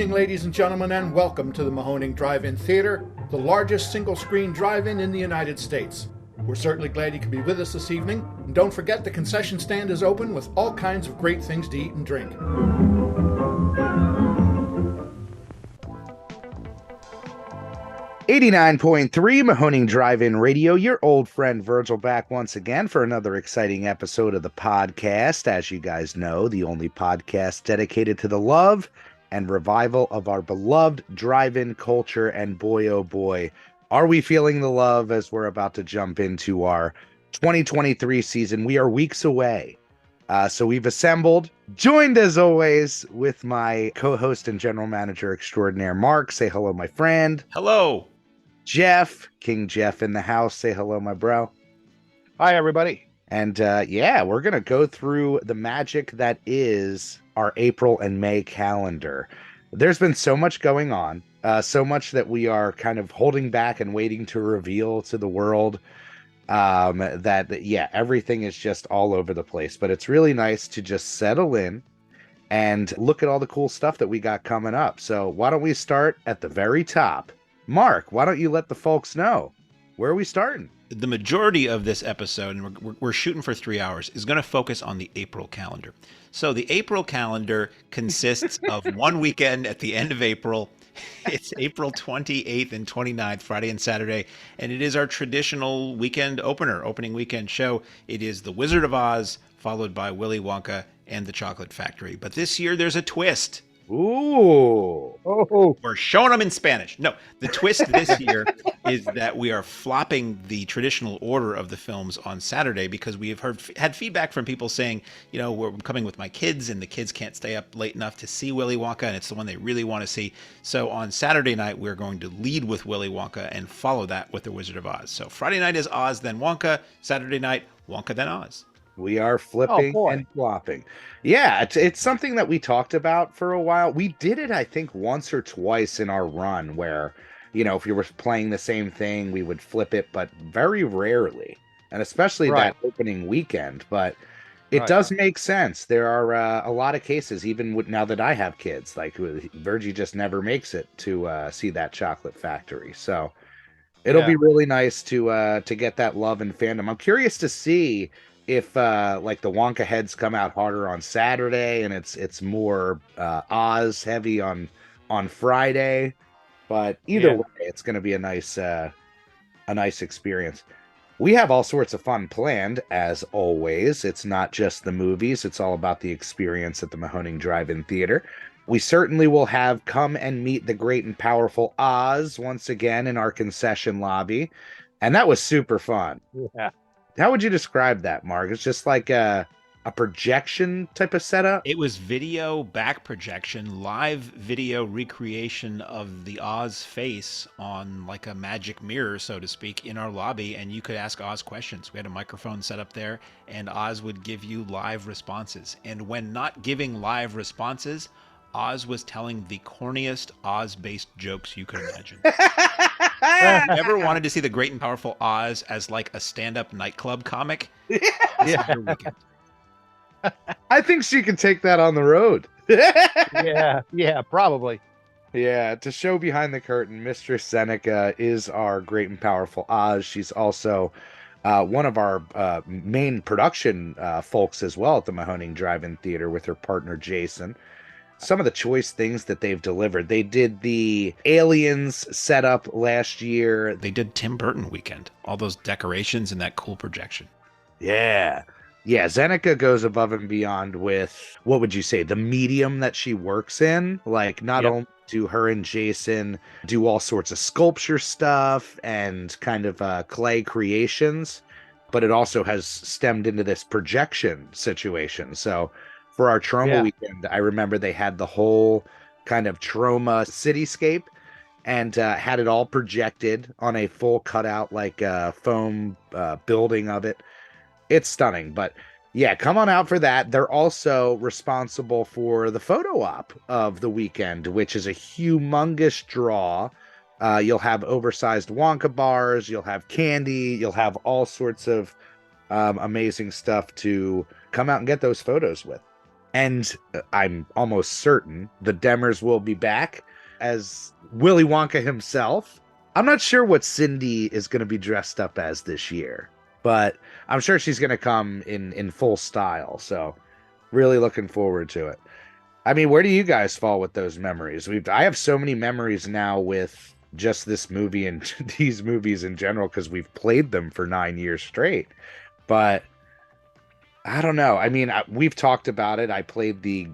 evening, ladies and gentlemen, and welcome to the Mahoning Drive-In Theater, the largest single-screen drive-in in the United States. We're certainly glad you could be with us this evening, and don't forget the concession stand is open with all kinds of great things to eat and drink. 89.3 Mahoning Drive-In Radio, your old friend Virgil back once again for another exciting episode of the podcast. As you guys know, the only podcast dedicated to the love and revival of our beloved drive-in culture. And boy, oh boy, are we feeling the love as we're about to jump into our 2023 season. We are weeks away. So we've assembled, joined as always with my co-host and general manager extraordinaire, Mark. Say hello, my friend. Hello. Jeff, King Jeff in the house. Say hello, my bro. Hi, everybody. And yeah, we're going to go through the magic that is our April and May calendar. There's been so much going on, so much that we are kind of holding back and waiting to reveal to the world that, yeah, everything is just all over the place. But it's really nice to just settle in and look at all the cool stuff that we got coming up. So why don't we start at the very top? Mark, why don't you let the folks know? Where are we starting? The majority of this episode, and we're shooting for 3 hours, is going to focus on the April calendar. So the April calendar consists of one weekend at the end of April. It's April 28th and 29th, Friday and Saturday, and it is our traditional weekend opening weekend show. It is The Wizard of Oz, followed by Willy Wonka and the Chocolate Factory. But this year there's a twist. Ooh. Oh, We're showing them in Spanish. No, the twist this year is that we are flopping the traditional order of the films on Saturday because we have had feedback from people saying, you know, we're coming with my kids and the kids can't stay up late enough to see Willy Wonka and it's the one they really want to see. So on Saturday night, we're going to lead with Willy Wonka and follow that with The Wizard of Oz. So Friday night is Oz, then Wonka. Saturday night, Wonka, then Oz. We are flipping and flopping. Yeah, it's something that we talked about for a while. We did it, I think, once or twice in our run where, you know, if you were playing the same thing, we would flip it, but very rarely. And especially that opening weekend. But it does make sense. There are a lot of cases, even now that I have kids, like Virgie just never makes it to see that Chocolate Factory. So it'll be really nice to get that love and fandom. I'm curious to see if like the Wonka heads come out harder on Saturday and it's more Oz heavy on Friday, but either way it's going to be a nice experience. We have all sorts of fun planned as always. It's not just the movies, it's all about the experience at the Mahoning Drive-In Theater. We certainly will have Come and Meet the Great and Powerful Oz once again in our concession lobby, and that was super fun. yeah. How would you describe that, Mark? It's just like a projection type of setup? It was video back projection, live video recreation of the Oz face on like a magic mirror, so to speak, in our lobby, and you could ask Oz questions. We had a microphone set up there, and Oz would give you live responses. And when not giving live responses, Oz was telling the corniest Oz-based jokes you could imagine. Ever wanted to see the Great and Powerful Oz as like a stand-up nightclub comic? This is your weekend. I think she can take that on the road. yeah, probably. Yeah, to show behind the curtain, Mistress Seneca is our Great and Powerful Oz. She's also one of our main production folks as well at the Mahoning Drive-In Theater with her partner Jason. Some of the choice things that they've delivered. They did the Aliens setup last year. They did Tim Burton weekend. All those decorations and that cool projection. Yeah. Yeah, Zeneca goes above and beyond with, what would you say, the medium that she works in. Like, not only do her and Jason do all sorts of sculpture stuff and kind of clay creations, but it also has stemmed into this projection situation. So for our Troma weekend, I remember they had the whole kind of Troma cityscape and had it all projected on a full cutout, like foam building of it. It's stunning, but yeah, come on out for that. They're also responsible for the photo op of the weekend, which is a humongous draw. You'll have oversized Wonka bars, you'll have candy, you'll have all sorts of amazing stuff to come out and get those photos with. And I'm almost certain the Demmers will be back as Willy Wonka himself. I'm not sure what Cindy is going to be dressed up as this year, but I'm sure she's going to come in full style. So really looking forward to it. I mean, where do you guys fall with those memories? I have so many memories now with just this movie and these movies in general because we've played them for 9 years straight. But I don't know. I mean, we've talked about it. I played the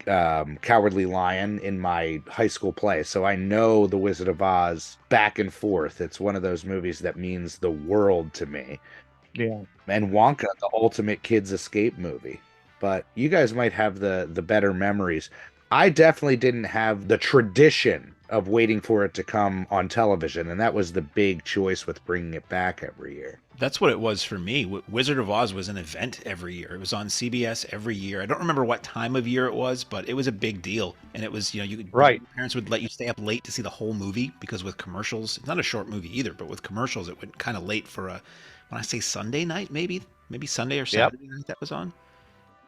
Cowardly Lion in my high school play, so I know The Wizard of Oz back and forth. It's one of those movies that means the world to me. Yeah. And Wonka, the ultimate kids escape movie. But you guys might have the better memories. I definitely didn't have the tradition of waiting for it to come on television, and that was the big choice with bringing it back every year. That's what it was for me. Wizard of Oz was an event every year. It was on CBS every year. I don't remember what time of year it was, but it was a big deal. And it was, Right. Parents would let you stay up late to see the whole movie because with commercials, it's not a short movie either, but with commercials, it went kind of late for when I say Sunday night, maybe Sunday or Saturday night that was on.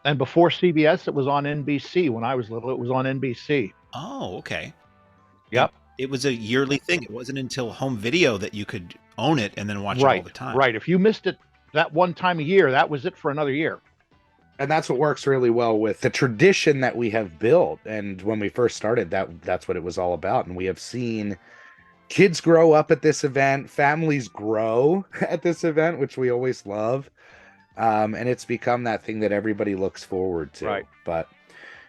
And before CBS, it was on NBC. When I was little, it was on NBC. Oh, okay. Yep. It was a yearly thing. It wasn't until home video that you could own it and then watch it all the time. Right. If you missed it that one time a year, that was it for another year. And that's what works really well with the tradition that we have built. And when we first started, that's what it was all about. And we have seen kids grow up at this event, families grow at this event, which we always love. And it's become that thing that everybody looks forward to. Right. But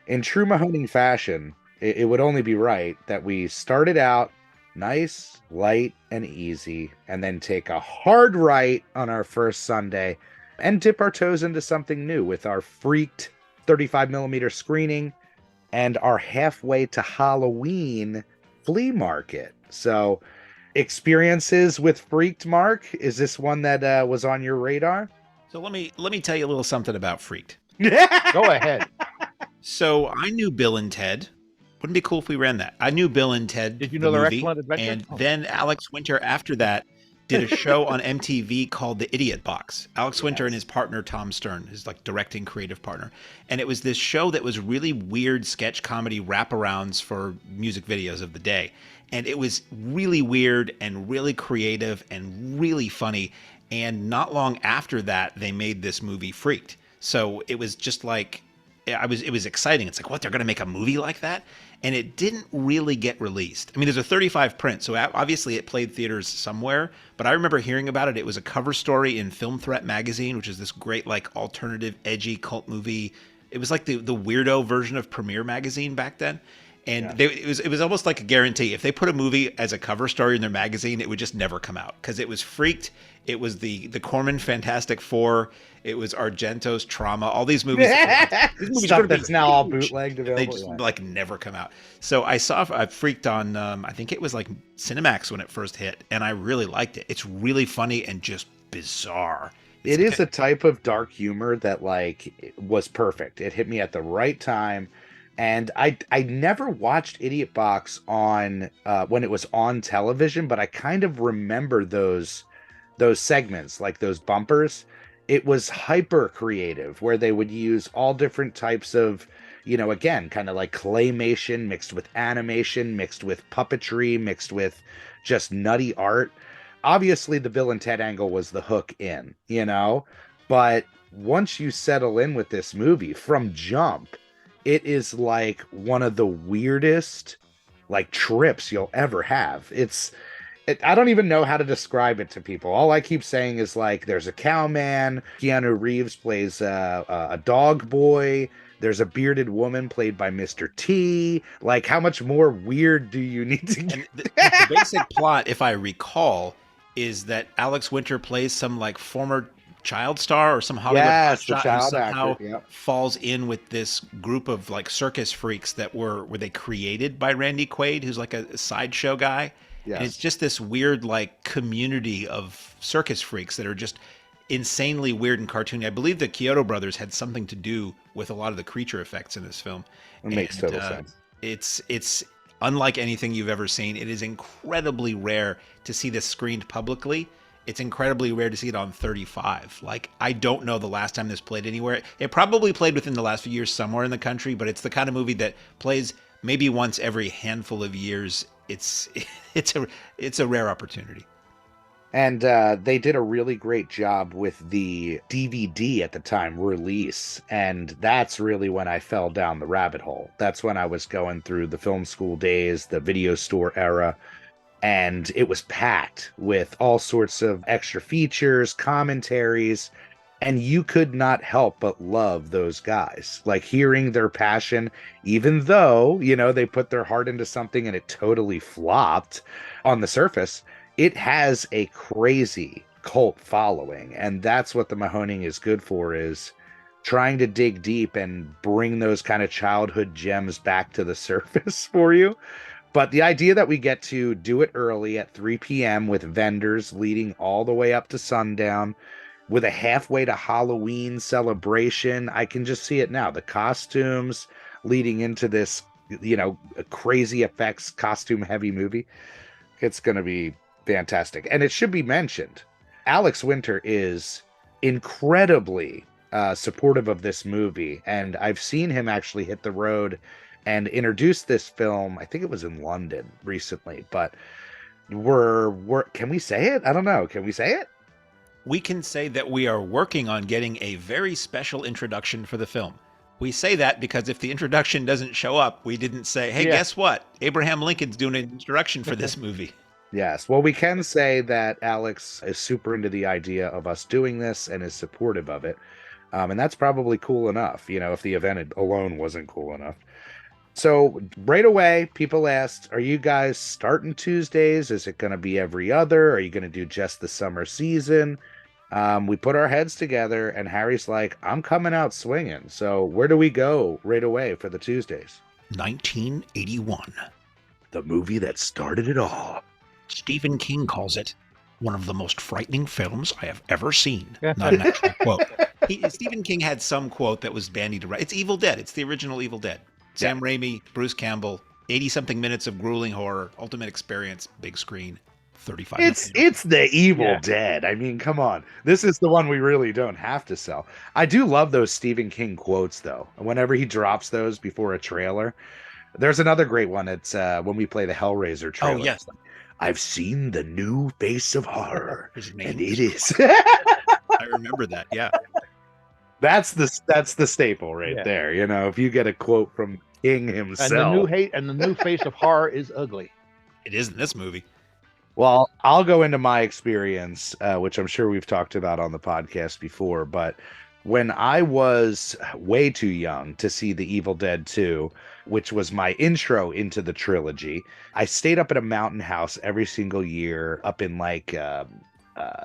in true Mahoning fashion, it would only be right that we started out nice, light, and easy, and then take a hard right on our first Sunday and dip our toes into something new with our freaked 35mm screening and our halfway to Halloween flea market. So, experiences with Freaked, Mark? Is this one that was on your radar? So let me tell you a little something about Freaked. Go ahead. So I knew Bill and Ted. Wouldn't it be cool if we ran that? I knew Bill and Ted. Did you know their movie, Excellent Adventure? And then Alex Winter after that did a show on MTV called The Idiot Box. Alex Winter and his partner Tom Stern, his directing creative partner. And it was this show that was really weird sketch comedy wraparounds for music videos of the day. And it was really weird and really creative and really funny. And not long after that, they made this movie Freaked. So it was just like, it was exciting. It's like, what, they're going to make a movie like that? And it didn't really get released. I mean, there's a 35 print, so obviously it played theaters somewhere. But I remember hearing about it. It was a cover story in Film Threat magazine, which is this great, alternative, edgy cult movie. It was like the weirdo version of Premiere magazine back then. And it was almost like a guarantee. If they put a movie as a cover story in their magazine, it would just never come out because it was Freaked. It was the Corman Fantastic Four. It was Argento's Trauma. All these movies, Stuff that's now all bootlegged available. They just never come out. So I Freaked on I think it was like Cinemax when it first hit, and I really liked it. It's really funny and just bizarre. It is a type of dark humor that was perfect. It hit me at the right time. And I never watched Idiot Box on when it was on television, but I kind of remember those segments, like those bumpers. It was hyper creative where they would use all different types of, again, kind of like claymation mixed with animation, mixed with puppetry, mixed with just nutty art. Obviously, the Bill and Ted angle was the hook in, but once you settle in with this movie from jump, it is like one of the weirdest trips you'll ever have. I don't even know how to describe it to people. All I keep saying is there's a cowman. Keanu Reeves plays a dog boy. There's a bearded woman played by Mr. T. How much more weird do you need to get? The basic plot, if I recall, is that Alex Winter plays some former child star or some Hollywood child somehow actor, falls in with this group of circus freaks that were they created by Randy Quaid, who's a sideshow guy. Yes. And it's just this weird community of circus freaks that are just insanely weird and cartoony. I believe the Kyoto brothers had something to do with a lot of the creature effects in this film. It makes total sense. It's unlike anything you've ever seen. It is incredibly rare to see this screened publicly. it's incredibly rare to see it on 35. Like, I don't know the last time this played anywhere. It probably played within the last few years somewhere in the country, but it's the kind of movie that plays maybe once every handful of years. It's a rare opportunity. And they did a really great job with the DVD at the time release. And that's really when I fell down the rabbit hole. That's when I was going through the film school days, the video store era. And it was packed with all sorts of extra features, commentaries. And you could not help but love those guys. Like hearing their passion, even though, they put their heart into something and it totally flopped on the surface. It has a crazy cult following, and that's what the Mahoning is good for, is trying to dig deep and bring those kind of childhood gems back to the surface for you. But the idea that we get to do it early at 3 p.m. with vendors leading all the way up to sundown, with a halfway to Halloween celebration, I can just see it now. The costumes leading into this, crazy effects, costume-heavy movie. It's going to be fantastic. And it should be mentioned, Alex Winter is incredibly supportive of this movie. And I've seen him actually hit the road and introduce this film. I think it was in London recently, but can we say it? I don't know. Can we say it? We can say that we are working on getting a very special introduction for the film. We say that because if the introduction doesn't show up, we didn't say, hey, guess what? Abraham Lincoln's doing an introduction for this movie. Yes. Well, we can say that Alex is super into the idea of us doing this and is supportive of it. And that's probably cool enough, if the event alone wasn't cool enough. So right away, people asked, are you guys starting Tuesdays? Is it going to be every other? Are you going to do just the summer season? We put our heads together and Harry's like, I'm coming out swinging. So where do we go right away for the Tuesdays? 1981. The movie that started it all. Stephen King calls it one of the most frightening films I have ever seen. Not an actual quote. Stephen King had some quote that was bandied around. It's Evil Dead. It's the original Evil Dead. Sam Raimi, Bruce Campbell, 80-something minutes of grueling horror, ultimate experience, big screen, 35 minutes. It's the Evil Dead. I mean, come on. This is the one we really don't have to sell. I do love those Stephen King quotes, though. Whenever he drops those before a trailer. There's another great one. It's when we play the Hellraiser trailer. Oh, yes. I've seen the new face of horror, and it is. I remember that. Yeah, that's the staple right there. If you get a quote from King himself, and the new face of horror is ugly. It is in this movie. Well, I'll go into my experience, which I'm sure we've talked about on the podcast before, but when I was way too young to see The Evil Dead 2, which was my intro into the trilogy, I stayed up at a mountain house every single year up in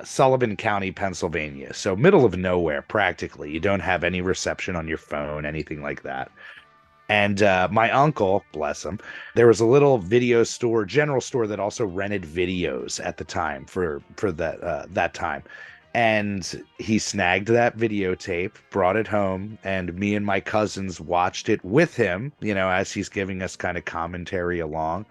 Sullivan County, Pennsylvania. So middle of nowhere, practically. You don't have any reception on your phone, anything like that. And my uncle, bless him, there was a little video store, general store that also rented videos at the time for that time. And he snagged that videotape, brought it home, and me and my cousins watched it with him, as he's giving us kind of commentary along.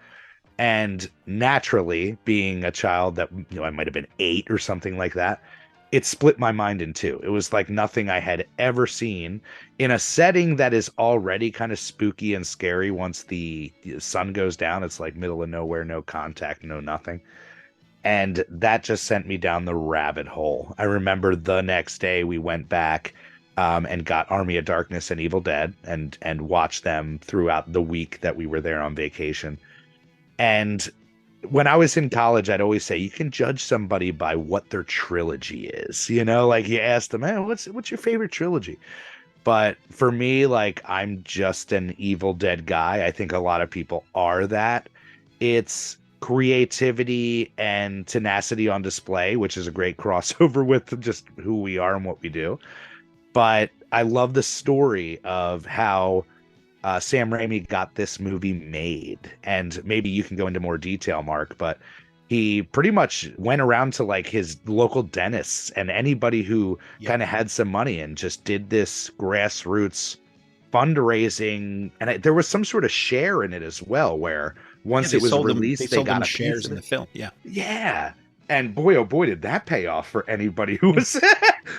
And naturally, being a child that, I might have been 8 or something like that, it split my mind in two. It was like nothing I had ever seen in a setting that is already kind of spooky and scary. Once the sun goes down, it's like middle of nowhere, no contact, no nothing. And that just sent me down the rabbit hole. I remember the next day we went back and got Army of Darkness and Evil Dead and watched them throughout the week that we were there on vacation. And when I was in college, I'd always say, you can judge somebody by what their trilogy is. Like you ask them, hey, what's your favorite trilogy? But for me, I'm just an Evil Dead guy. I think a lot of people are that. It's creativity and tenacity on display, which is a great crossover with just who we are and what we do. But I love the story of how Sam Raimi got this movie made. And maybe you can go into more detail, Mark, but he pretty much went around to his local dentists and anybody who kind of had some money and just did this grassroots fundraising. And there was some sort of share in it as well, where once it was released, they got a shares piece in the film. Yeah. Yeah. And boy, oh boy, did that pay off for anybody who was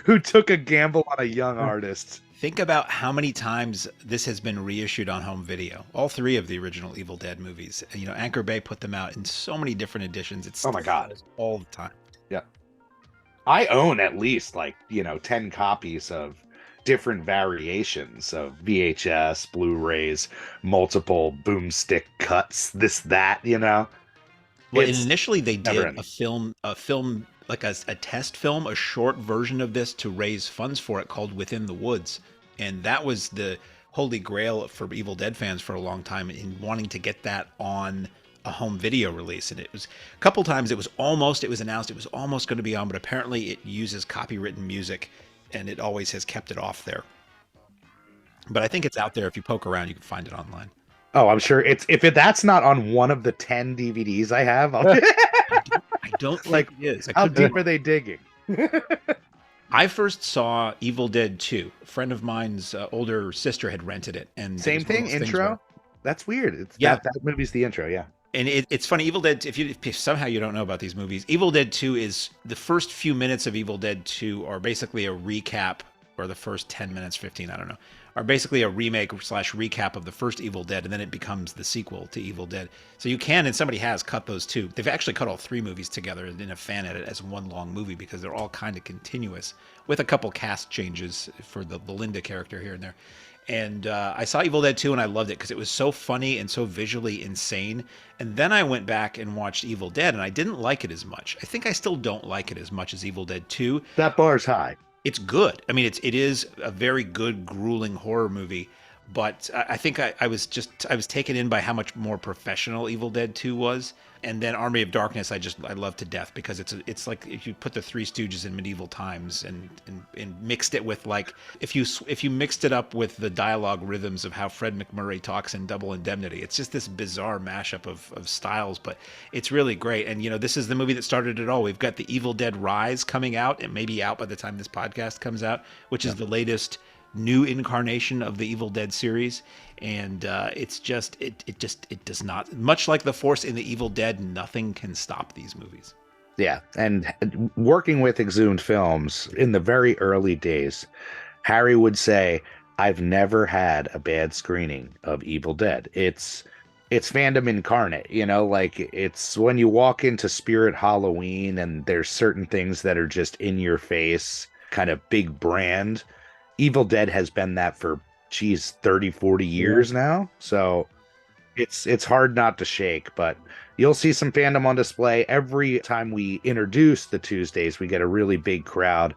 who took a gamble on a young artist. Think about how many times this has been reissued on home video. All three of the original Evil Dead movies. You know, Anchor Bay put them out in so many different editions. It's oh my God, all the time. Yeah, I own at least 10 copies of different variations of VHS, Blu-rays, multiple boomstick cuts, this, that, Well, and initially they did a film like a test film, a short version of this to raise funds for it called Within the Woods. And that was the holy grail for Evil Dead fans for a long time in wanting to get that on a home video release. And it was a couple times it was announced it was almost going to be on, but apparently it uses copywritten music and it always has kept it off there. But I think it's out there. If you poke around, you can find it online. Oh, I'm sure that's not on one of the 10 DVDs I have. I don't think it is. How deep are they digging? I first saw Evil Dead 2. A friend of mine's older sister had rented it. And same thing, intro? That's weird. That movie's the intro, yeah. And it's funny, Evil Dead, if somehow you don't know about these movies, Evil Dead 2 is, the first few minutes of Evil Dead 2 are basically a recap, or the first 10 minutes, 15, I don't know, are basically a remake / recap of the first Evil Dead, and then it becomes the sequel to Evil Dead. So you can, and somebody has cut those two. They've actually cut all three movies together in a fan edit as one long movie because they're all kind of continuous, with a couple cast changes for the Linda character here and there. And I saw Evil Dead 2 and I loved it because it was so funny and so visually insane. And then I went back and watched Evil Dead and I didn't like it as much. I think I still don't like it as much as Evil Dead 2. That bar's high. It's good. I mean, it is a very good, grueling horror movie. But I think I was taken in by how much more professional Evil Dead 2 was. And then Army of Darkness, I love to death because it's like if you put the Three Stooges in medieval times and mixed it with, like, if you mixed it up with the dialogue rhythms of how Fred McMurray talks in Double Indemnity. It's just this bizarre mashup of styles, but it's really great. And this is the movie that started it all. We've got the Evil Dead Rise coming out. It may be out by the time this podcast comes out, which is the latest new incarnation of the Evil Dead series, and it does not, much like the Force in the Evil Dead, nothing can stop these movies. Yeah, and working with Exhumed Films in the very early days, Harry would say, I've never had a bad screening of Evil Dead. It's fandom incarnate, it's when you walk into Spirit Halloween and there's certain things that are just in your face, kind of big brand. Evil Dead has been that for 30, 40 years now. So it's hard not to shake, but you'll see some fandom on display. Every time we introduce the Tuesdays, we get a really big crowd.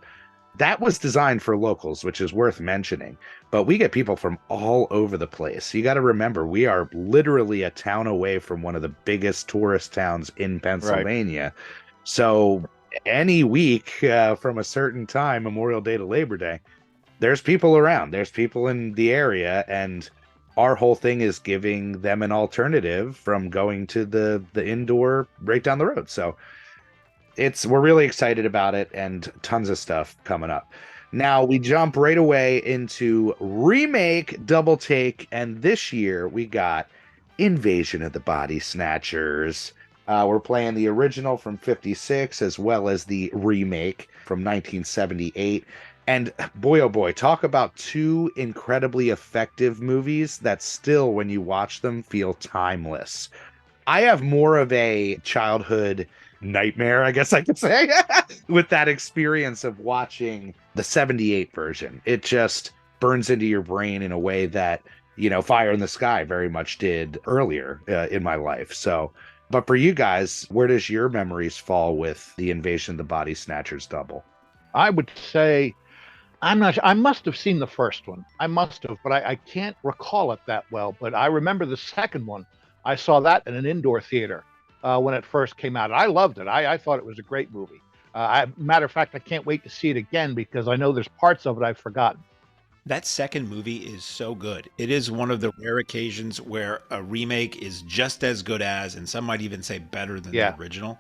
That was designed for locals, which is worth mentioning. But we get people from all over the place. You got to remember, we are literally a town away from one of the biggest tourist towns in Pennsylvania. Right. So any week from a certain time, Memorial Day to Labor Day, there's people around, there's people in the area, and our whole thing is giving them an alternative from going to the indoor right down the road. So we're really excited about it, and tons of stuff coming up. Now we jump right away into remake double take, and this year we got Invasion of the Body Snatchers. We're playing the original from 56 as well as the remake from 1978. And boy, oh boy, talk about two incredibly effective movies that still, when you watch them, feel timeless. I have more of a childhood nightmare, I guess I could say, with that experience of watching the 78 version. It just burns into your brain in a way that, Fire in the Sky very much did earlier in my life. So, but for you guys, where does your memories fall with the Invasion of the Body Snatchers double? I would say, I'm not sure. I must have seen the first one. I must have, but I can't recall it that well. But I remember the second one. I saw that in an indoor theater when it first came out. I loved it. I thought it was a great movie. Matter of fact, I can't wait to see it again because I know there's parts of it I've forgotten. That second movie is so good. It is one of the rare occasions where a remake is just as good as, and some might even say better than the original.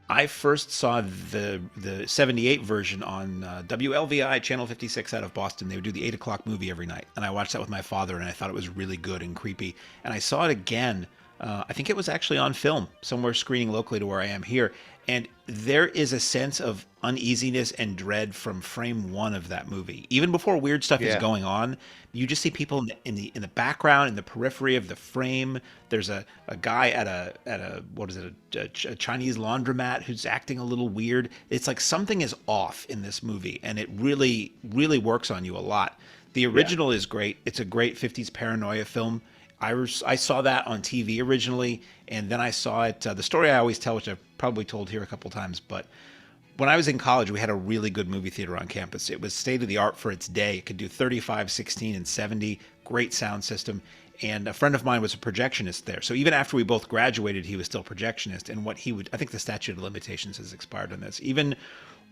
I first saw the 78 version on WLVI Channel 56 out of Boston. They would do the 8 o'clock movie every night. And I watched that with my father, and I thought it was really good and creepy. And I saw it again I think it was actually on film, somewhere screening locally to where I am here. And there is a sense of uneasiness and dread from frame one of that movie. Even before weird stuff is going on, you just see people in the background, in the periphery of the frame. There's a guy at a what is it, a Chinese laundromat who's acting a little weird. It's like something is off in this movie, and it really, really works on you a lot. The original is great. It's a great 50s paranoia film. I saw that on TV originally, and then I saw it. The story I always tell, which I've probably told here a couple times, but when I was in college, we had a really good movie theater on campus. It was state of the art for its day. It could do 35, 16, and 70. Great sound system. And a friend of mine was a projectionist there. So even after we both graduated, he was still projectionist. And what he would, I think the statute of limitations has expired on this. Even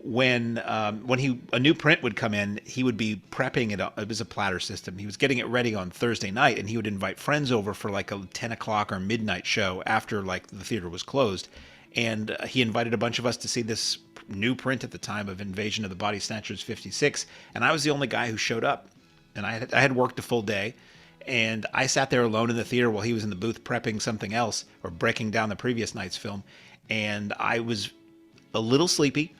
when a new print would come in, he would be prepping it. It was a platter system. He was getting it ready on Thursday night, and he would invite friends over for like a 10 o'clock or midnight show after like the theater was closed. And he invited a bunch of us to see this new print at the time of Invasion of the Body Snatchers 56. And I was the only guy who showed up. And I had worked a full day. And I sat there alone in the theater while he was in the booth prepping something else or breaking down the previous night's film. And I was a little sleepy.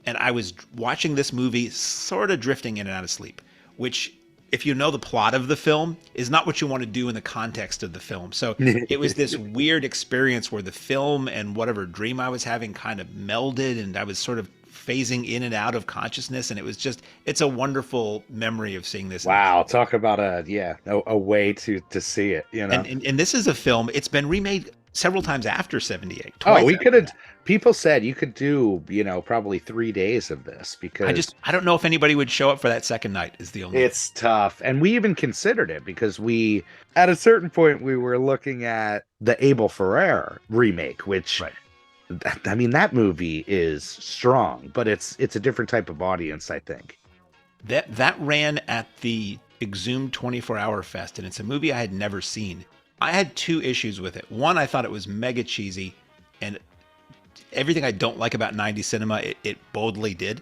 And I was watching this movie sort of drifting in and out of sleep, which, if you know the plot of the film, is not what you want to do in the context of the film. So it was this weird experience where the film and whatever dream I was having kind of melded, and I was sort of phasing in and out of consciousness. And it was just, it's a wonderful memory of seeing this. Wow. Talk about a way to see it, you know? And this is a film, it's been remade several times after 78. We could have, people said you could do, probably 3 days of this, because I don't know if anybody would show up for that second night is the only. It's tough. And we even considered it because at a certain point, we were looking at the Abel Ferrara remake, which, I mean, that movie is strong, but it's a different type of audience, I think. That ran at the Exhumed 24-Hour Fest, and it's a movie I had never seen. I had two issues with it. One, I thought it was mega cheesy, and everything I don't like about 90s cinema, it boldly did.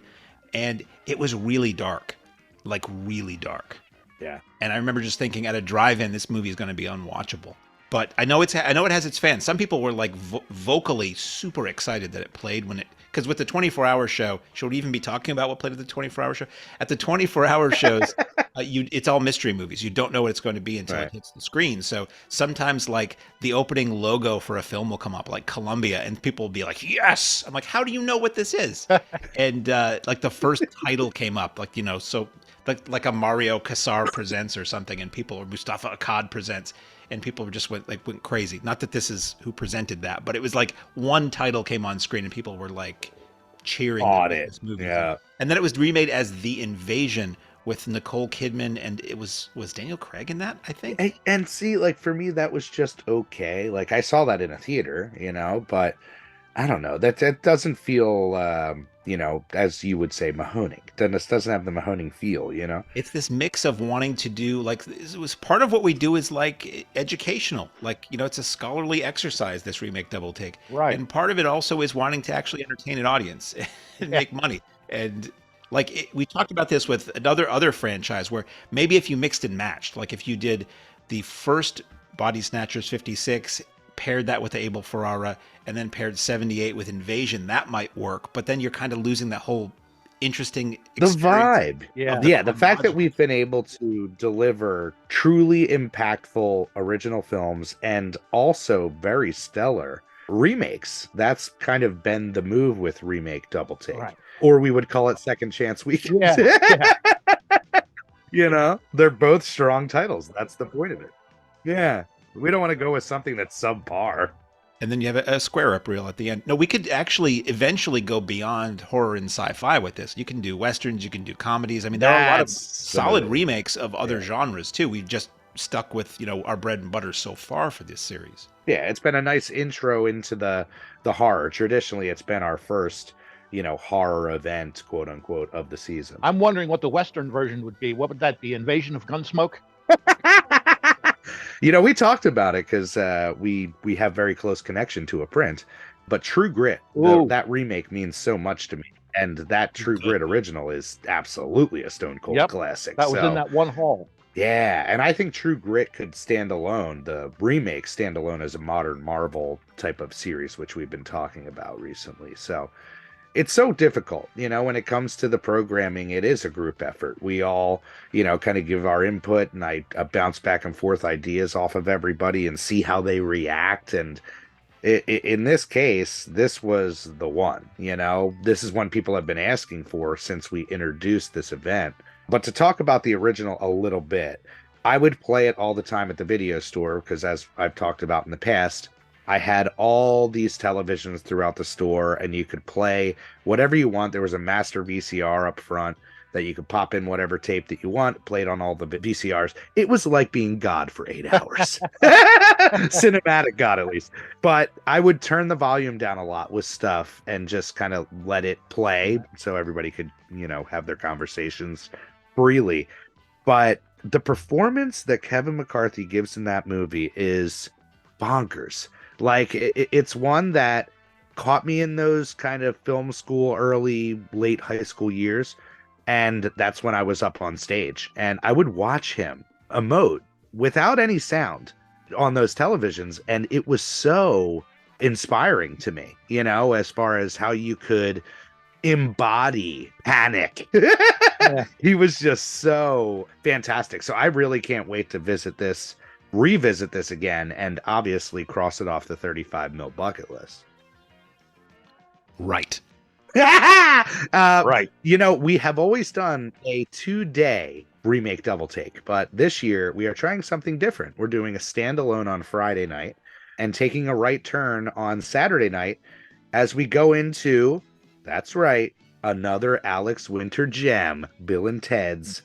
And it was really dark, like really dark. Yeah. And I remember just thinking at a drive-in, this movie is going to be unwatchable. But I know it has its fans. Some people were like vocally super excited that it played when it, because with the 24-hour show, should we even be talking about what played at the 24-hour show? At the 24-hour shows, it's all mystery movies. You don't know what it's going to be until it hits the screen. So sometimes like the opening logo for a film will come up, like Columbia, and people will be like, yes! I'm like, how do you know what this is? And like the first title came up, like, so like a Mario Kassar presents or something, and people, or Mustafa Akkad presents, and people just went crazy. Not that this is who presented that, but it was like one title came on screen and people were like cheering on it. This movie. Yeah. And then it was remade as The Invasion with Nicole Kidman, and it was Daniel Craig in that, I think. And see, like for me, that was just okay. Like I saw that in a theater, but I don't know. That doesn't feel, as you would say, Mahoning. It doesn't have the Mahoning feel, It's this mix of wanting to do, like, it was part of what we do is, like, educational. Like, it's a scholarly exercise, this remake double take. Right. And part of it also is wanting to actually entertain an audience and make money. And, like, we talked about this with another franchise where maybe if you mixed and matched, like if you did the first Body Snatchers 56, paired that with the Abel Ferrara, and then paired 78 with Invasion, that might work. But then you're kind of losing that whole interesting experience. The vibe. Yeah. The fact that we've been able to deliver truly impactful original films and also very stellar remakes, that's kind of been the move with remake double take. Right. Or we would call it second chance weekend. Yeah. They're both strong titles. That's the point of it. Yeah. We don't want to go with something that's subpar. And then you have a square up reel at the end. No, we could actually eventually go beyond horror and sci-fi with this. You can do westerns, you can do comedies. I mean, there are a lot of solid remakes of other genres too. We've just stuck with, our bread and butter so far for this series. Yeah, it's been a nice intro into the horror. Traditionally, it's been our first, horror event, quote unquote, of the season. I'm wondering what the Western version would be. What would that be? Invasion of Gunsmoke? We talked about it because we have very close connection to a print, but True Grit, that remake means so much to me. And that True Grit original is absolutely a Stone Cold classic. That was in that one hall. Yeah, and I think True Grit could stand alone, the remake stand alone as a modern Marvel type of series, which we've been talking about recently. So it's so difficult, when it comes to the programming. It is a group effort. We all, kind of give our input, and I bounce back and forth ideas off of everybody and see how they react. And in this case, this was the one. This is one people have been asking for since we introduced this event. But to talk about the original a little bit, I would play it all the time at the video store because, as I've talked about in the past, I had all these televisions throughout the store, and you could play whatever you want. There was a master VCR up front that you could pop in whatever tape that you want, play it on all the VCRs. It was like being God for 8 hours. Cinematic God, at least. But I would turn the volume down a lot with stuff and just kind of let it play so everybody could, have their conversations freely. But the performance that Kevin McCarthy gives in that movie is bonkers. Like, it's one that caught me in those kind of film school, early, late high school years. And that's when I was up on stage. And I would watch him emote without any sound on those televisions. And it was so inspiring to me, as far as how you could embody panic. He was just so fantastic. So I really can't wait to revisit this again, and obviously cross it off the 35 mil bucket list. Right. Right. We have always done a 2-day remake double take, but this year we are trying something different. We're doing a standalone on Friday night and taking a right turn on Saturday night as we go into, that's right, another Alex Winter gem, Bill and Ted's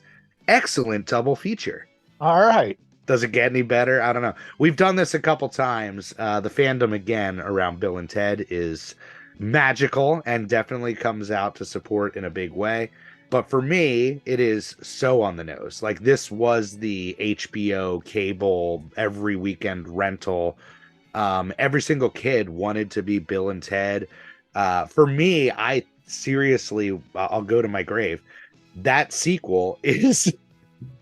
excellent double feature. All right. Does it get any better? I don't know. We've done this a couple times. The fandom again around Bill and Ted is magical and definitely comes out to support in a big way. But for me, it is so on the nose. Like, this was the HBO cable every weekend rental. Every single kid wanted to be Bill and Ted. For me, I seriously, I'll go to my grave. That sequel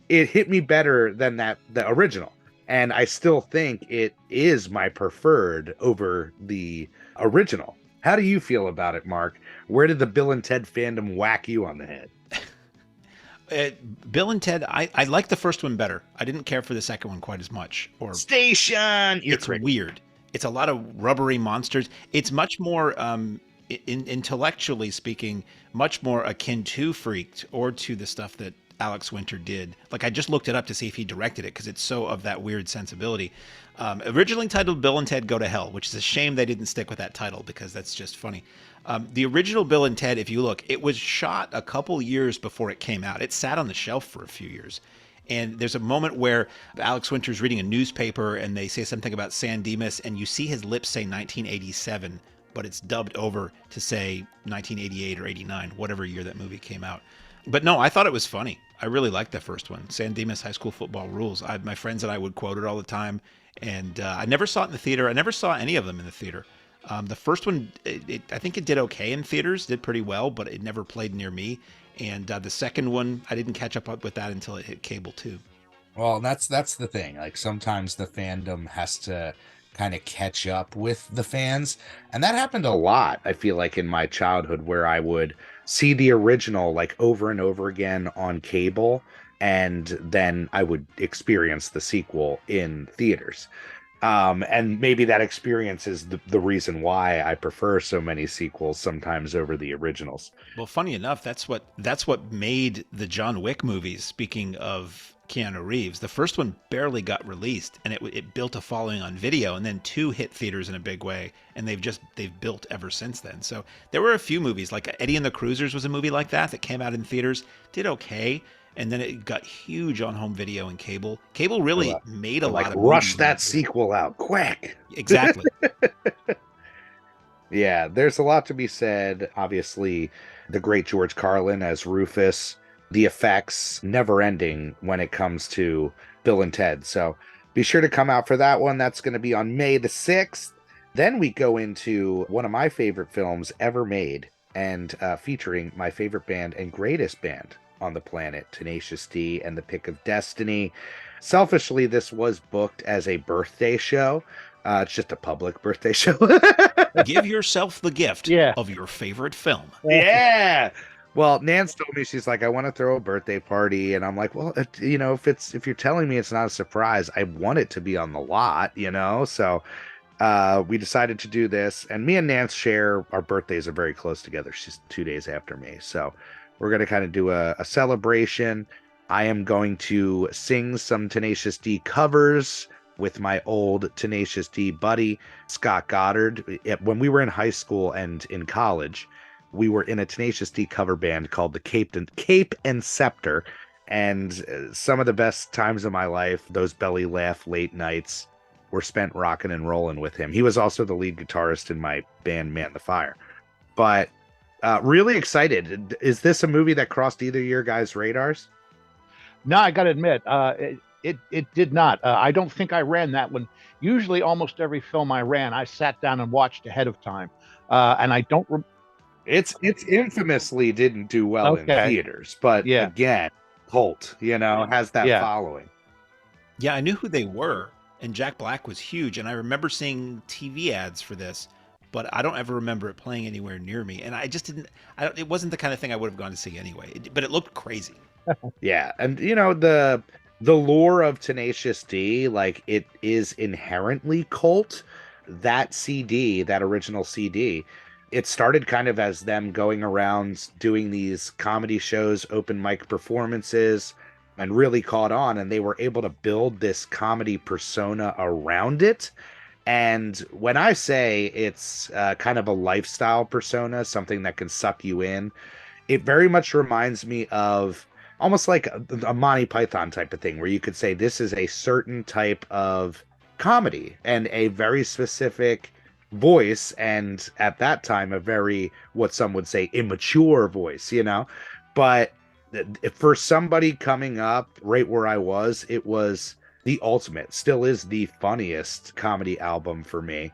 it hit me better than the original. And I still think it is my preferred over the original. How do you feel about it, Mark? Where did the Bill and Ted fandom whack you on the head? Bill and Ted, I like the first one better. I didn't care for the second one quite as much. Or Station! It's weird. It's a lot of rubbery monsters. It's much more, intellectually speaking, much more akin to Freaked or to the stuff that Alex Winter did. Like, I just looked it up to see if he directed it because it's so of that weird sensibility. Originally titled Bill and Ted Go to Hell, which is a shame they didn't stick with that title because that's just funny. The original Bill and Ted, if you look, it was shot a couple years before it came out. It sat on the shelf for a few years. And there's a moment where Alex Winter's reading a newspaper and they say something about San Dimas, and you see his lips say 1987, but it's dubbed over to say 1988 or 89, whatever year that movie came out. But no, I thought it was funny. I really liked the first one. San Dimas High School Football Rules. My friends and I would quote it all the time. And I never saw it in the theater. I never saw any of them in the theater. The first one, I think it did okay in theaters, did pretty well, but it never played near me. And the second one, I didn't catch up with that until it hit cable too. Well, that's the thing. Like, sometimes the fandom has to kind of catch up with the fans. And that happened a lot, I feel like, in my childhood, where I would see the original like over and over again on cable, and then I would experience the sequel in theaters. And maybe that experience is the reason why I prefer so many sequels sometimes over the originals. Well, funny enough, that's what made the John Wick movies. Speaking of Keanu Reeves, the first one barely got released, and it built a following on video, and then 2 hit theaters in a big way, and they've built ever since then. So there were a few movies, like Eddie and the Cruisers was a movie like that came out in theaters, did okay, and then it got huge on home video and cable. Cable really made a lot of movies. Rush that sequel out quick. Exactly. Yeah, there's a lot to be said. Obviously, the great George Carlin as Rufus, the effects never ending when it comes to Bill and Ted. So be sure to come out for that one. That's going to be on May the 6th. Then we go into one of my favorite films ever made, and featuring my favorite band and greatest band on the planet, Tenacious D and the Pick of Destiny. Selfishly, this was booked as a birthday show. It's just a public birthday show. Give yourself the gift of your favorite film. Yeah. Well, Nance told me, she's like, I want to throw a birthday party. And I'm like, well, if you're telling me it's not a surprise, I want it to be on the lot, So we decided to do this. And me and Nance share, our birthdays are very close together. She's 2 days after me. So we're going to kind of do a celebration. I am going to sing some Tenacious D covers with my old Tenacious D buddy, Scott Goddard. When we were in high school and in college, we were in a Tenacious D cover band called the Cape and Scepter. And some of the best times of my life, those belly laugh late nights, were spent rocking and rolling with him. He was also the lead guitarist in my band, Man the Fire. But really excited. Is this a movie that crossed either of your guys' radars? No, I got to admit, it did not. I don't think I ran that one. Usually, almost every film I ran, I sat down and watched ahead of time. And I don't. It's infamously didn't do well in theaters, but again, cult, has that following. Yeah, I knew who they were, and Jack Black was huge, and I remember seeing TV ads for this, but I don't ever remember it playing anywhere near me, and I just didn't. It wasn't the kind of thing I would have gone to see anyway. But it looked crazy. Yeah, and the lore of Tenacious D, like, it is inherently cult. That original CD. It started kind of as them going around doing these comedy shows, open mic performances, and really caught on. And they were able to build this comedy persona around it. And when I say it's kind of a lifestyle persona, something that can suck you in, it very much reminds me of almost like a Monty Python type of thing, where you could say this is a certain type of comedy and a very specific voice, and at that time a very, what some would say, immature voice, but for somebody coming up right where I was, it was the ultimate, still is the funniest comedy album for me.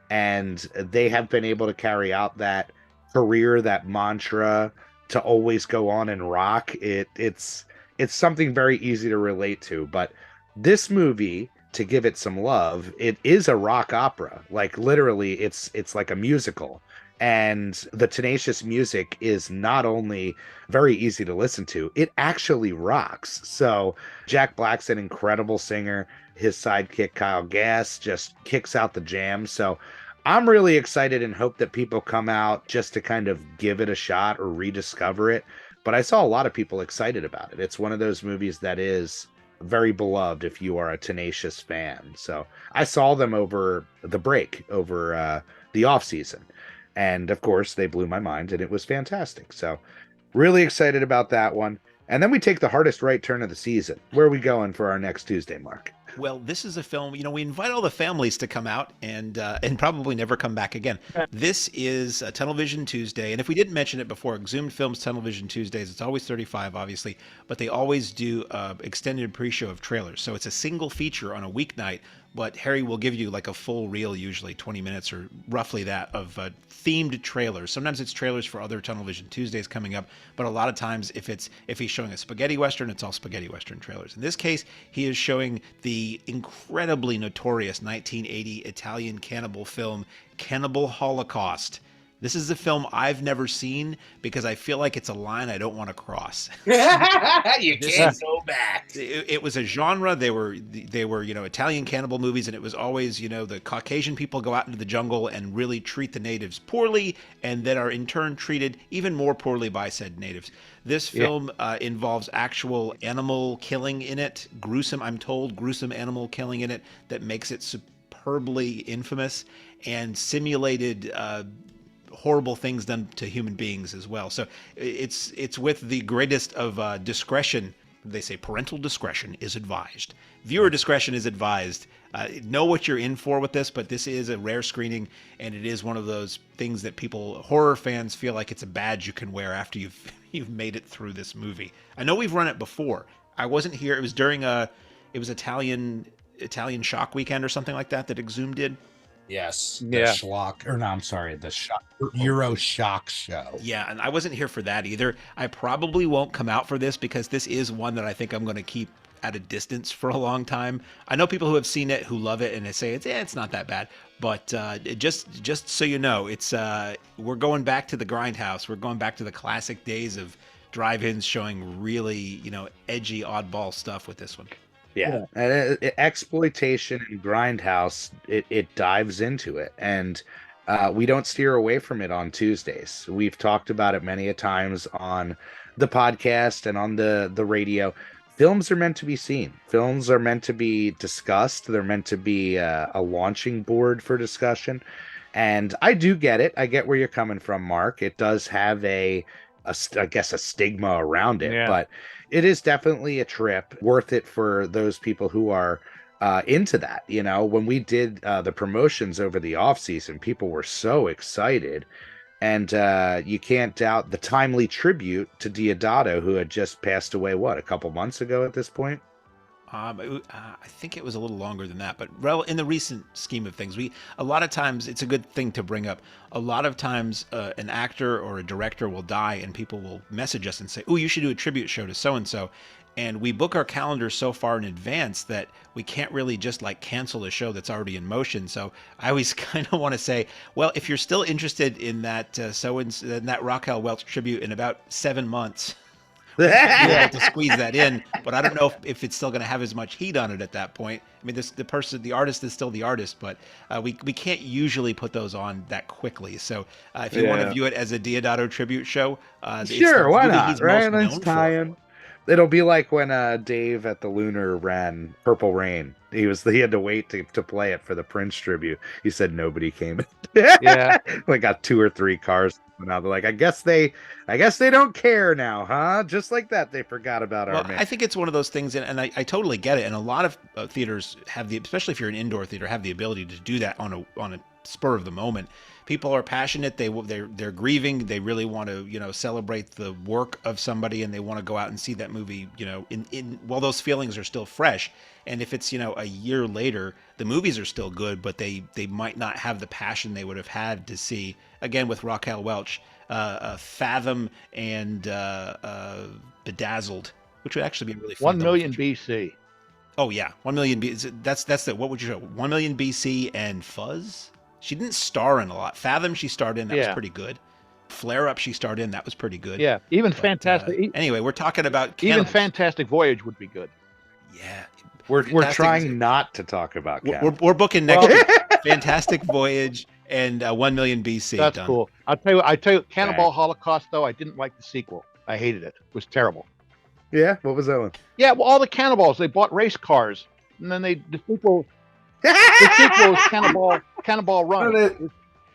And they have been able to carry out that career, that mantra, to always go on and rock. It's something very easy to relate to. But this movie, to give it some love, it is a rock opera. Like, literally, it's like a musical. And the Tenacious music is not only very easy to listen to, it actually rocks. So Jack Black's an incredible singer. His sidekick, Kyle Gass, just kicks out the jam. So I'm really excited and hope that people come out just to kind of give it a shot or rediscover it. But I saw a lot of people excited about it. It's one of those movies that is very beloved if you are a Tenacious fan. So I saw them over the break, over the off season. And of course, they blew my mind, and it was fantastic. So really excited about that one. And then we take the hardest right turn of the season. Where are we going for our next Tuesday, Mark? Well, this is a film, we invite all the families to come out and probably never come back again. This is a Television Tuesday. And if we didn't mention it before, Exhumed Films Television Tuesdays, it's always 35, obviously, but they always do extended pre-show of trailers. So it's a single feature on a weeknight, but Harry will give you like a full reel, usually 20 minutes or roughly that, of themed trailers. Sometimes it's trailers for other Television Tuesdays coming up, but a lot of times if he's showing a spaghetti western, it's all spaghetti western trailers. In this case, he is showing the incredibly notorious 1980 Italian cannibal film, Cannibal Holocaust. This is a film I've never seen because I feel like it's a line I don't want to cross. You can't go back. It was a genre. They were Italian cannibal movies, and it was always, the Caucasian people go out into the jungle and really treat the natives poorly, and then are in turn treated even more poorly by said natives. This film involves actual animal killing in it, gruesome animal killing in it that makes it superbly infamous, and simulated horrible things done to human beings as well. So it's with the greatest of discretion. They say parental discretion is advised. Viewer discretion is advised. Know what you're in for with this, but this is a rare screening, and it is one of those things that horror fans feel like it's a badge you can wear after you've made it through this movie. I know we've run it before. I wasn't here. It was during it was Italian Shock Weekend or something like that Exhumed did. Yes, the Yeah. Schlock, or no, I'm sorry, the Euro Shock Show. Yeah, and I wasn't here for that either. I probably won't come out for this because this is one that I think I'm going to keep at a distance for a long time. I know people who have seen it who love it and they say it's not that bad. But just so you know, it's we're going back to the grindhouse. We're going back to the classic days of drive-ins showing really edgy oddball stuff with this one. Yeah. And exploitation and grindhouse, it dives into it, and we don't steer away from it on Tuesdays. We've talked about it many a times on the podcast and on the radio. Films are meant to be seen. Films are meant to be discussed. They're meant to be a launching board for discussion. And I do get it. I get where you're coming from, Mark. It does have I guess a stigma around it, but it is definitely a trip worth it for those people who are into that. When we did the promotions over the off season, people were so excited, and you can't doubt the timely tribute to Diodato, who had just passed away, a couple months ago at this point. I think it was a little longer than that, but in the recent scheme of things, a lot of times it's a good thing to bring up. A lot of times, an actor or a director will die, and people will message us and say, "Oh, you should do a tribute show to so and so," and we book our calendars so far in advance that we can't really just cancel a show that's already in motion. So I always kind of want to say, well, if you're still interested in that in that Raquel Welch tribute in about 7 months. We'll be able to squeeze that in, but I don't know if it's still going to have as much heat on it at that point. I mean, the artist is still the artist, but we can't usually put those on that quickly. So if you want to view it as a Diodato tribute show, sure, why not? Right? Let's tie in. It'll be like when Dave at the Lunar ran Purple Rain. He had to wait to play it for the Prince tribute. He said nobody came. Yeah, we got 2 or 3 cars. Now they're like, I guess they don't care now, huh? Just like that, they forgot about our man. I think it's one of those things, and I totally get it. And a lot of theaters have especially if you're an indoor theater, have the ability to do that on a spur of the moment. People are passionate. They're grieving. They really want to celebrate the work of somebody, and they want to go out and see that movie. In while those feelings are still fresh. And if it's a year later, the movies are still good, but they might not have the passion they would have had to see. Again, with Raquel Welch, Fathom and Bedazzled, which would actually be really fun. 1 million BC. Oh yeah, 1 million BC. That's the what would you show? 1 million BC and Fuzz. She didn't star in a lot. Fathom she starred in, that was pretty good. Flare Up she starred in, that was pretty good. Yeah, even Fantastic. Anyway, we're talking about even Fantastic Voyage would be good. Yeah, we're trying not to talk about. We're booking next year. Fantastic Voyage and 1 million BC. That's done. Cool. I tell you, Cannonball Holocaust though, I didn't like the sequel. I hated it. It was terrible. Yeah, what was that one? Yeah, well, all the cannibals, they bought race cars, and then the sequel was Cannonball Run.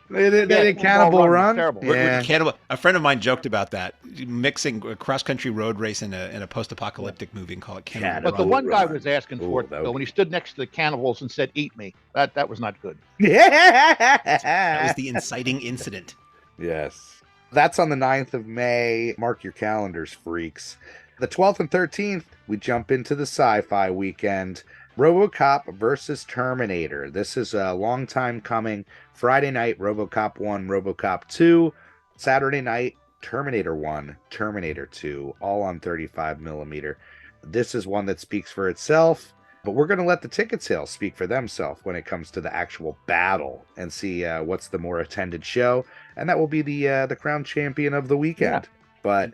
They did Cannibal Run. Terrible. Yeah. A friend of mine joked about that, mixing a cross-country road race in a post-apocalyptic movie and call it Cannibal Run. But the one guy was asking for it though when he stood next to the cannibals and said, "Eat me." That was not good. That was the inciting incident. Yes. That's on the 9th of May. Mark your calendars, freaks. The 12th and 13th, we jump into the sci-fi weekend. RoboCop versus Terminator. This is a long time coming. Friday night, RoboCop 1, RoboCop 2. Saturday night, Terminator 1, Terminator 2, all on 35 millimeter. This is one that speaks for itself, but we're going to let the ticket sales speak for themselves when it comes to the actual battle and see what's the more attended show. And that will be the crown champion of the weekend. Yeah. But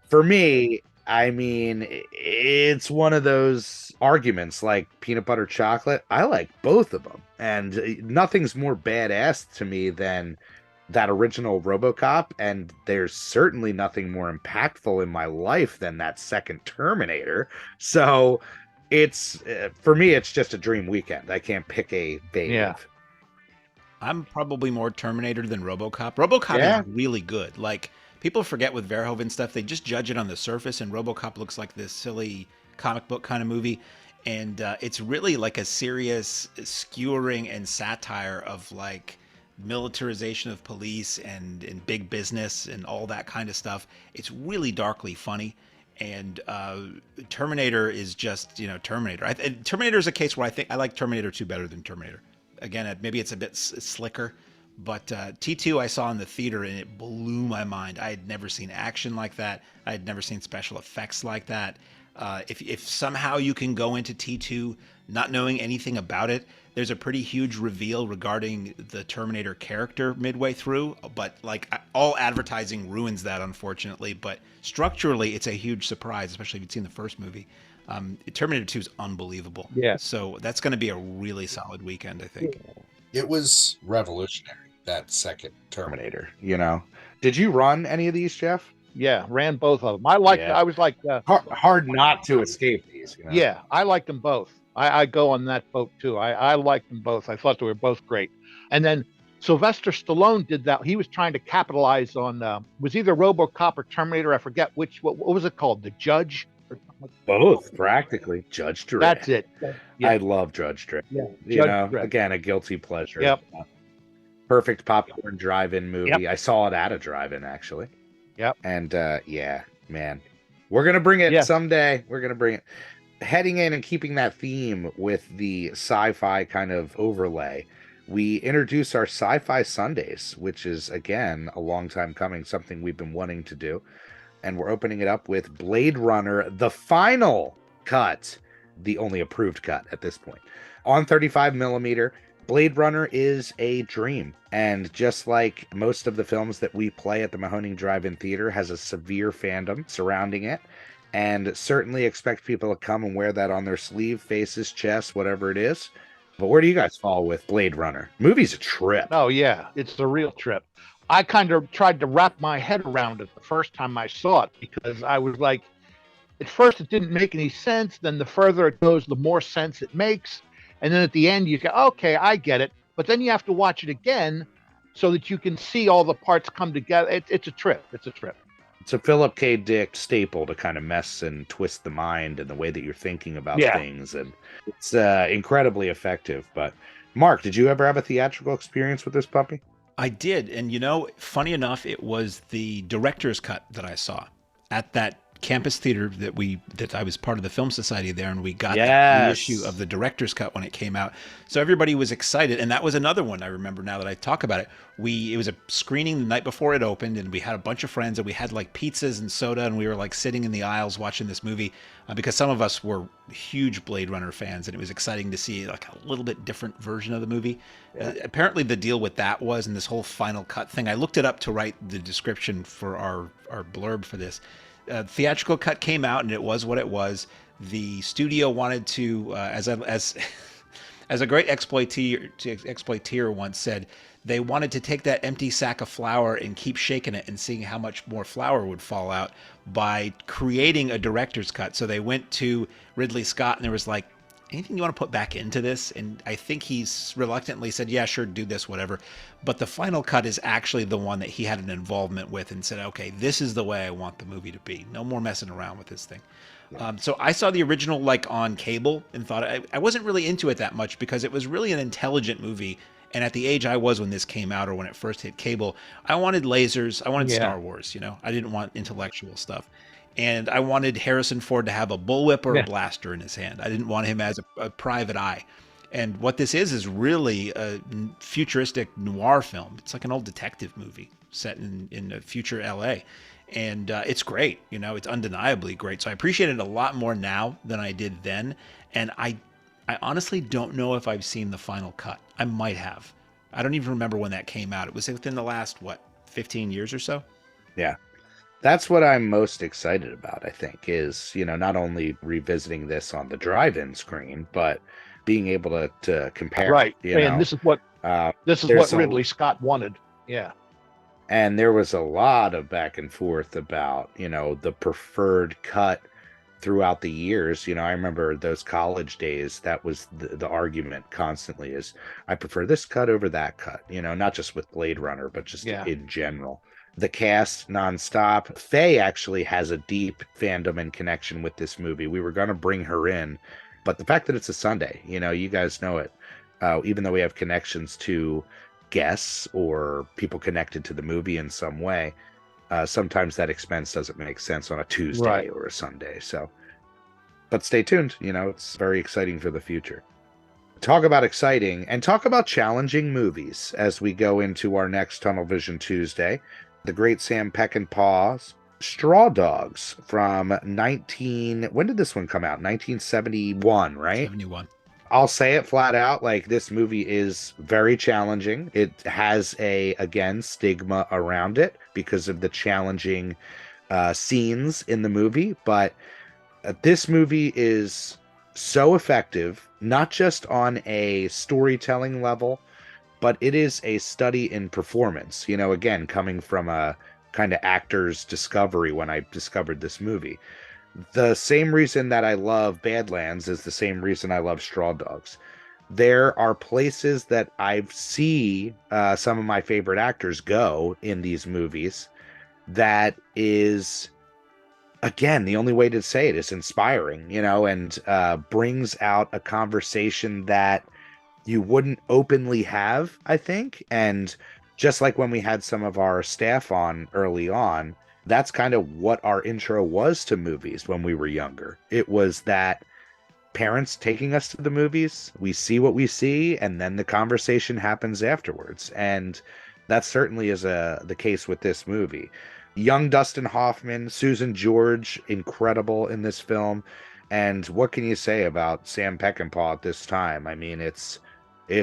for me, I mean, it's one of those arguments like peanut butter chocolate. I like both of them. And nothing's more badass to me than that original RoboCop. And there's certainly nothing more impactful in my life than that second Terminator. So it's, for me, it's just a dream weekend. I can't pick a fave. Yeah. I'm probably more Terminator than RoboCop. RoboCop is really good. Like, people forget with Verhoeven stuff, they just judge it on the surface, and RoboCop looks like this silly comic book kind of movie. And it's really like a serious skewering and satire of like militarization of police and big business and all that kind of stuff. It's really darkly funny. And Terminator is just, Terminator. Terminator is a case where I think I like Terminator 2 better than Terminator. Again, maybe it's a bit slicker, but T2 I saw in the theater and it blew my mind. I had never seen action like that. I had never seen special effects like that. If somehow you can go into T2 not knowing anything about it, there's a pretty huge reveal regarding the Terminator character midway through, but like all advertising ruins that, unfortunately. But structurally, it's a huge surprise, especially if you've seen the first movie. Terminator 2 is unbelievable. Yeah. So that's going to be a really solid weekend, I think. It was revolutionary, that second Terminator. Did you run any of these, Jeff? Yeah, ran both of them. I was like, hard not to escape these. Yeah, I liked them both. I go on that boat too. I liked them both. I thought they were both great. And then Sylvester Stallone did that. He was trying to capitalize on was either RoboCop or Terminator. I forget which. What was it called? The Judge. Both, practically. Judge Dredd. That's it. Yeah. I love Judge Dredd. Yeah. Dredd. Again, a guilty pleasure. Yep. Perfect popcorn drive-in movie. Yep. I saw it at a drive-in, actually. Yep. And yeah, man, we're gonna bring it someday. We're gonna bring it. Heading in and keeping that theme with the sci-fi kind of overlay, we introduce our Sci-Fi Sundays, which is again a long time coming, something we've been wanting to do. And we're opening it up with Blade Runner, the final cut, the only approved cut at this point. On 35 millimeter, Blade Runner is a dream. And just like most of the films that we play at the Mahoning Drive-In Theater, has a severe fandom surrounding it. And certainly expect people to come and wear that on their sleeve, faces, chest, whatever it is. But where do you guys fall with Blade Runner? Movie's a trip. Oh, yeah. It's the real trip. I kind of tried to wrap my head around it the first time I saw it, because I was like, at first it didn't make any sense. Then the further it goes, the more sense it makes. And then at the end, you go, okay, I get it. But then you have to watch it again so that you can see all the parts come together. It's a trip. It's a trip. It's a Philip K. Dick staple to kind of mess and twist the mind and the way that you're thinking about things. And it's incredibly effective. But Mark, did you ever have a theatrical experience with this puppy? I did. And funny enough, it was the director's cut that I saw at that campus theater that I was part of the film society there, and we got the issue of the director's cut when it came out. So everybody was excited, and that was another one I remember now that I talk about it. It was a screening the night before it opened, and we had a bunch of friends, and we had like pizzas and soda, and we were like sitting in the aisles watching this movie because some of us were huge Blade Runner fans, and it was exciting to see like a little bit different version of the movie. Apparently the deal with that was, and this whole final cut thing, I looked it up to write the description for our blurb for this. Theatrical cut came out, and it was what it was. The studio wanted to, as a great exploiteer once said, they wanted to take that empty sack of flour and keep shaking it and seeing how much more flour would fall out by creating a director's cut. So they went to Ridley Scott, and there was like, anything you want to put back into this? And I think he's reluctantly said, yeah, sure, do this, whatever. But the final cut is actually the one that he had an involvement with and said, okay, this is the way I want the movie to be. No more messing around with this thing. So I saw the original like on cable and thought I wasn't really into it that much because it was really an intelligent movie. And at the age I was when this came out or when it first hit cable, I wanted lasers. I wanted Star Wars, I didn't want intellectual stuff. And I wanted Harrison Ford to have a bullwhip or a blaster in his hand. I didn't want him as a private eye. And what this is really a futuristic noir film. It's like an old detective movie set in a future LA. And it's great. It's undeniably great. So I appreciate it a lot more now than I did then. And I honestly don't know if I've seen the final cut. I might have. I don't even remember when that came out. It was within the last, 15 years or so? Yeah. That's what I'm most excited about, I think, is, not only revisiting this on the drive-in screen, but being able to compare. Right. And this is what Ridley Scott wanted. Yeah. And there was a lot of back and forth about, the preferred cut throughout the years. I remember those college days, that was the argument constantly is, I prefer this cut over that cut, not just with Blade Runner, but just in general. The cast nonstop. Faye actually has a deep fandom and connection with this movie. We were going to bring her in, but the fact that it's a Sunday, you guys know it. Even though we have connections to guests or people connected to the movie in some way, sometimes that expense doesn't make sense on a Tuesday or a Sunday. So, but stay tuned. It's very exciting for the future. Talk about exciting and talk about challenging movies as we go into our next Tunnel Vision Tuesday. The great Sam Peckinpah's Straw Dogs from 19, when did this one come out? 1971, right? 71. I'll say it flat out, like, this movie is very challenging. It has again, stigma around it because of the challenging scenes in the movie, but this movie is so effective, not just on a storytelling level, but it is a study in performance. Again, coming from a kind of actor's discovery when I discovered this movie. The same reason that I love Badlands is the same reason I love Straw Dogs. There are places that I see some of my favorite actors go in these movies that is, again, the only way to say it is inspiring, and brings out a conversation that you wouldn't openly have, I think. And just like when we had some of our staff on early on, that's kind of what our intro was to movies when we were younger. It was that parents taking us to the movies, we see what we see, and then the conversation happens afterwards. And that certainly is the case with this movie. Young Dustin Hoffman, Susan George, incredible in this film. And what can you say about Sam Peckinpah at this time? I mean, it's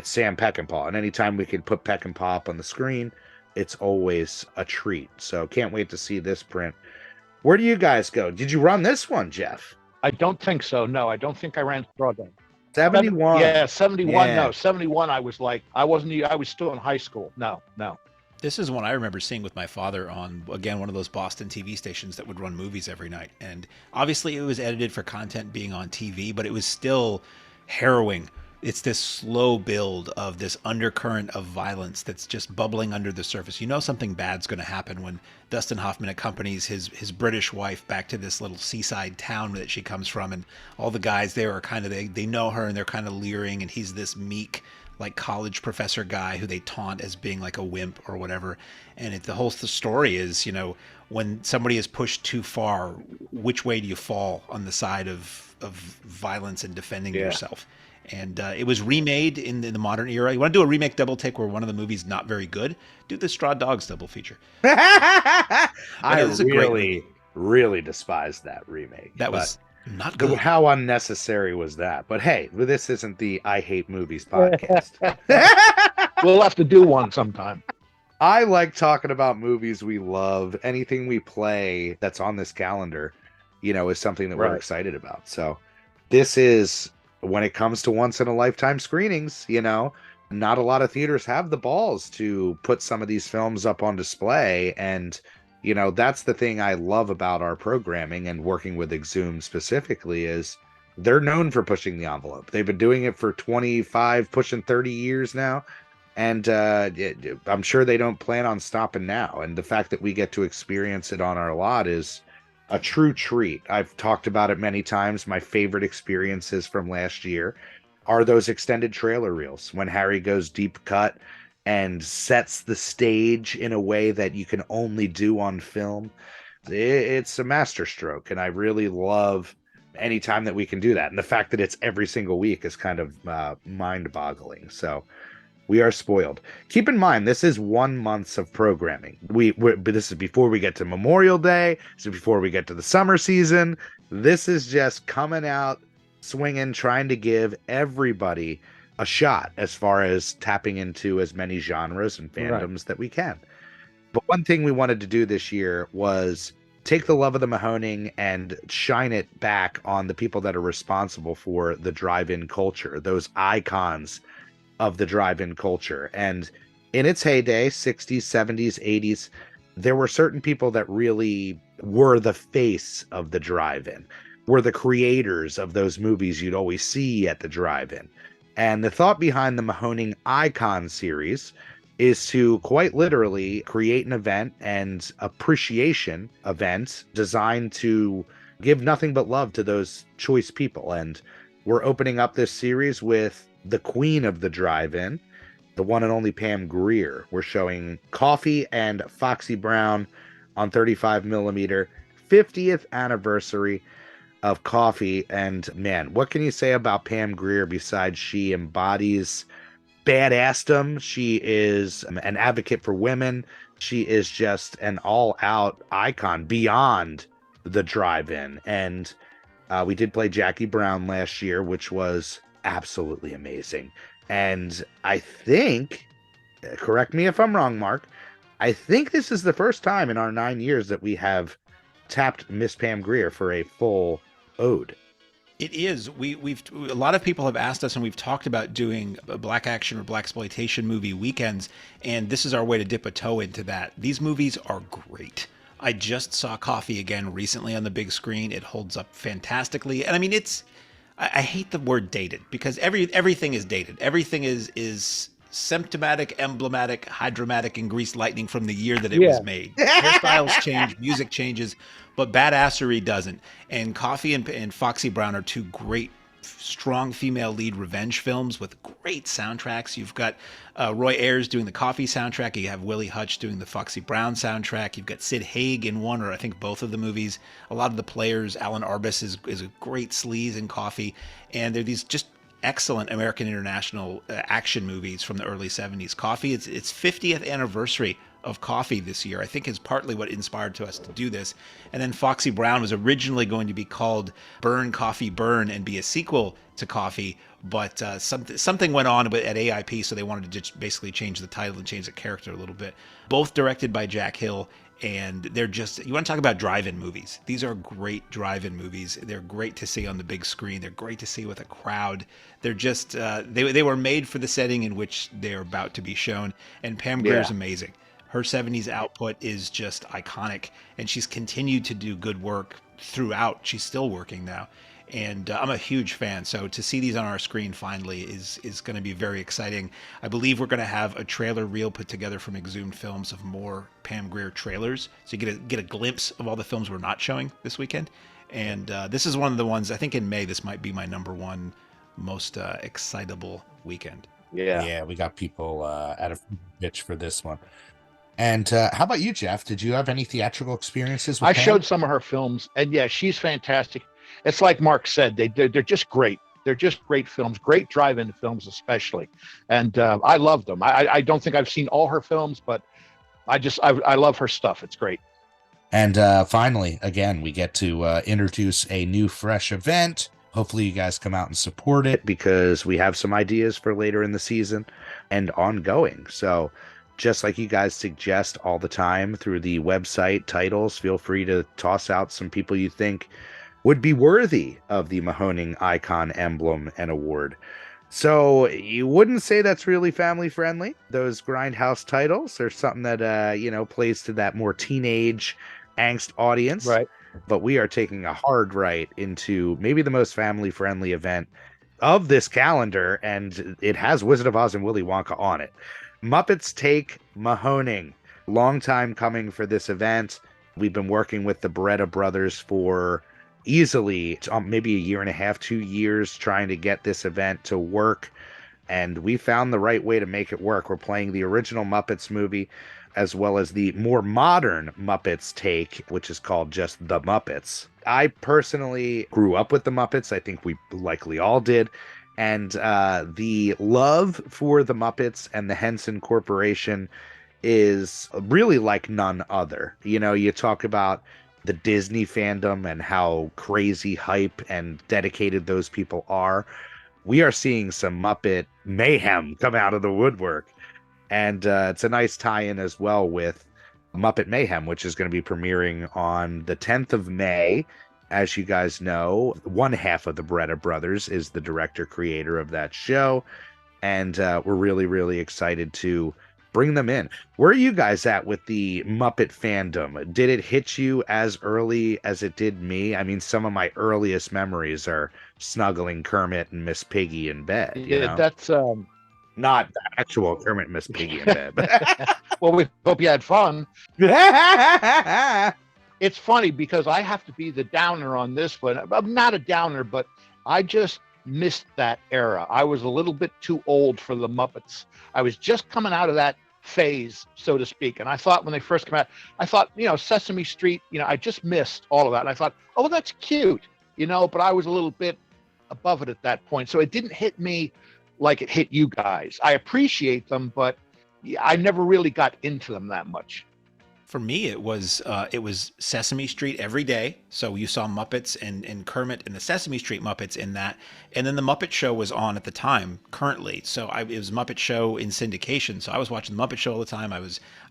Sam Peckinpah, and anytime we can put Peckinpah up on the screen, it's always a treat. So can't wait to see this print. Where do you guys go? Did you run this one, Jeff? I don't think so. No, I don't think I ran Straw Dogs. 71. Yeah, 71. Yeah. No, 71. I was I was still in high school. No. This is one I remember seeing with my father on, again, one of those Boston TV stations that would run movies every night. And obviously it was edited for content being on TV, but it was still harrowing. It's this slow build of this undercurrent of violence that's just bubbling under the surface. You know something bad's going to happen when Dustin Hoffman accompanies his British wife back to this little seaside town that she comes from, and all the guys there are kind of, they know her and they're kind of leering, and he's this meek, like, college professor guy who they taunt as being like a wimp or whatever. And the whole story is, when somebody is pushed too far, which way do you fall on the side of violence and defending yourself? And it was remade in the modern era. You want to do a remake double take where one of the movies not very good? Do the Straw Dogs double feature. I really despised that remake. That was not good. How unnecessary was that? But hey, this isn't the I Hate Movies podcast. We'll have to do one sometime. I like talking about movies we love. Anything we play that's on this calendar, is something that we're excited about. So this is, when it comes to once in a lifetime screenings, not a lot of theaters have the balls to put some of these films up on display. And, that's the thing I love about our programming and working with Exhumed specifically, is they're known for pushing the envelope. They've been doing it for 25, pushing 30 years now. And I'm sure they don't plan on stopping now. And the fact that we get to experience it on our lot is a true treat. I've talked about it many times. My favorite experiences from last year are those extended trailer reels when Harry goes deep cut and sets the stage in a way that you can only do on film. It's a masterstroke, and I really love any time that we can do that. And the fact that it's every single week is kind of mind-boggling. So we are spoiled. Keep in mind, this is 1 month of programming. But this is before we get to Memorial Day. This is before we get to the summer season. This is just coming out swinging, trying to give everybody a shot as far as tapping into as many genres and fandoms that we can. But one thing we wanted to do this year was take the love of the Mahoning and shine it back on the people that are responsible for the drive-in culture, those icons of the drive-in culture. And in its heyday, 60s, 70s, 80s, there were certain people that really were the face of the drive-in, were the creators of those movies you'd always see at the drive-in. And the thought behind the Mahoning Icon series is to quite literally create an event and appreciation event designed to give nothing but love to those choice people. And we're opening up this series with the queen of the drive-in, the one and only Pam Grier. We're showing Coffee and Foxy Brown on 35 millimeter, 50th anniversary. of coffee. And man, what can you say about Pam Grier besides she embodies badassdom? She is an advocate for women. She is just an all-out icon beyond the drive-in. And we did play Jackie Brown last year, which was absolutely amazing. And I think, correct me if I'm wrong, Mark, I think this is the first time in our 9 years that we have tapped Miss Pam Grier for a full ode. It is. We've a lot of people have asked us, and we've talked about doing black action or black exploitation movie weekends, and this is our way to dip a toe into that. These movies are great. I just saw Coffee again recently on the big screen. It holds up fantastically, and I mean, I hate the word dated because everything is dated. Everything is symptomatic, emblematic, hydromatic, and greased lightning from the year that it was made. Hairstyles change, music changes, but badassery doesn't. And Coffee and Foxy Brown are two great, strong female lead revenge films with great soundtracks. You've got Roy Ayers doing the Coffee soundtrack. You have Willie Hutch doing the Foxy Brown soundtrack. You've got Sid Haig in one, or I think both of the movies. A lot of the players, Alan Arbus is a great sleaze in Coffee. And they're these just excellent American International action movies from the early 70s. Coffee, its 50th anniversary of Coffee this year, I think, is partly what inspired to us to do this. And then Foxy Brown was originally going to be called Burn, Coffee, Burn and be a sequel to Coffee, but something went on at AIP, so they wanted to just basically change the title and change the character a little bit. Both directed by Jack Hill, and they're just, you want to talk about drive-in movies. These are great drive-in movies. They're great to see on the big screen. They're great to see with a crowd. They're just, they were made for the setting in which they're about to be shown. And Pam Grier's amazing. Her 70s output is just iconic, and she's continued to do good work throughout. She's still working now. And I'm a huge fan. So to see these on our screen finally is going to be very exciting. I believe we're going to have a trailer reel put together from Exhumed Films of more Pam Grier trailers. So you get a glimpse of all the films we're not showing this weekend. And this is one of the ones, I think in May, this might be my number one most excitable weekend. Yeah, we got people at a pitch for this one. And how about you, Jeff? Did you have any theatrical experiences with I Pam? showed some of her films, and yeah, she's fantastic. It's like Mark said, they're just great. They're just great films, great drive-in films especially. And I love them. I don't think I've seen all her films, but I love her stuff. It's great. And finally, again, we get to introduce a new, fresh event. Hopefully you guys come out and support it, because we have some ideas for later in the season and ongoing. So just like you guys suggest all the time through the website titles, feel free to toss out some people you think would be worthy of the Mahoning Icon Emblem and Award. So you wouldn't say that's really family friendly, those Grindhouse titles. There's something that, plays to that more teenage angst audience. Right. But we are taking a hard right into maybe the most family friendly event of this calendar, and it has Wizard of Oz and Willy Wonka on it. Muppets Take Mahoning. Long time coming for this event. We've been working with the Beretta brothers for easily maybe a year and a half, 2 years, trying to get this event to work. And we found the right way to make it work. We're playing the original Muppets movie, as well as the more modern Muppets Take, which is called just The Muppets. I personally grew up with the Muppets. I think we likely all did. And the love for the Muppets and the Henson Corporation is really like none other. You talk about the Disney fandom and how crazy hype and dedicated those people are. We are seeing some Muppet mayhem come out of the woodwork. And it's a nice tie-in as well with Muppet Mayhem, which is going to be premiering on the 10th of May. As you guys know, one half of the Beretta brothers is the director-creator of that show. And we're really, really excited to bring them in. Where are you guys at with the Muppet fandom? Did it hit you as early as it did me? I mean, some of my earliest memories are snuggling Kermit and Miss Piggy in bed. That's not the actual Kermit and Miss Piggy in bed. well, we hope you had fun. It's funny because I have to be the downer on this one. I'm not a downer, but I just missed that era. I was a little bit too old for the Muppets. I was just coming out of that phase, so to speak. And I thought when they first came out, I thought, Sesame Street, I just missed all of that. And I thought, oh, well, that's cute. but I was a little bit above it at that point. So it didn't hit me like it hit you guys. I appreciate them, but I never really got into them that much. For me, it was Sesame Street every day. So you saw Muppets and Kermit and the Sesame Street Muppets in that, and then the Muppet Show was on at the time. Currently, so it was Muppet Show in syndication. So I was watching the Muppet Show all the time.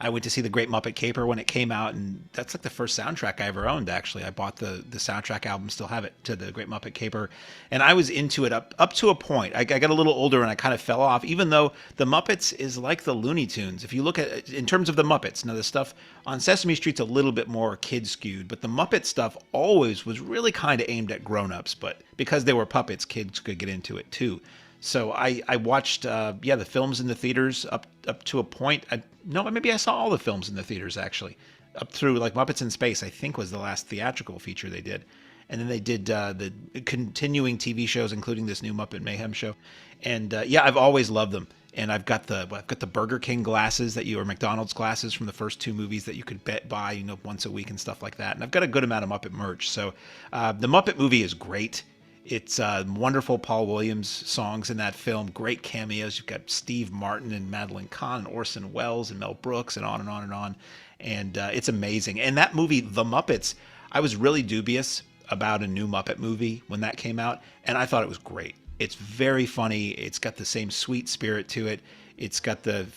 I went to see the Great Muppet Caper when it came out, and that's like the first soundtrack I ever owned. Actually, I bought the soundtrack album, still have it, to the Great Muppet Caper, and I was into it up to a point. I got a little older and I kind of fell off. Even though the Muppets is like the Looney Tunes. If you look at in terms of the Muppets, now the stuff on Sesame Street's a little bit more kid skewed, but the Muppet stuff always was really kind of aimed at grown-ups, but because they were puppets, kids could get into it too. So I watched the films in the theaters up to a point. Maybe I saw all the films in the theaters actually, up through like Muppets in Space, I think was the last theatrical feature they did. And then they did the continuing TV shows, including this new Muppet Mayhem show. And I've always loved them. And I've got the Burger King glasses or McDonald's glasses from the first two movies that you could buy, once a week and stuff like that. And I've got a good amount of Muppet merch. So the Muppet movie is great. It's wonderful Paul Williams songs in that film. Great cameos. You've got Steve Martin and Madeline Kahn and Orson Welles and Mel Brooks and on and on and on. And it's amazing. And that movie, The Muppets, I was really dubious about a new Muppet movie when that came out. And I thought it was great. It's very funny. It's got the same sweet spirit to it. It's got the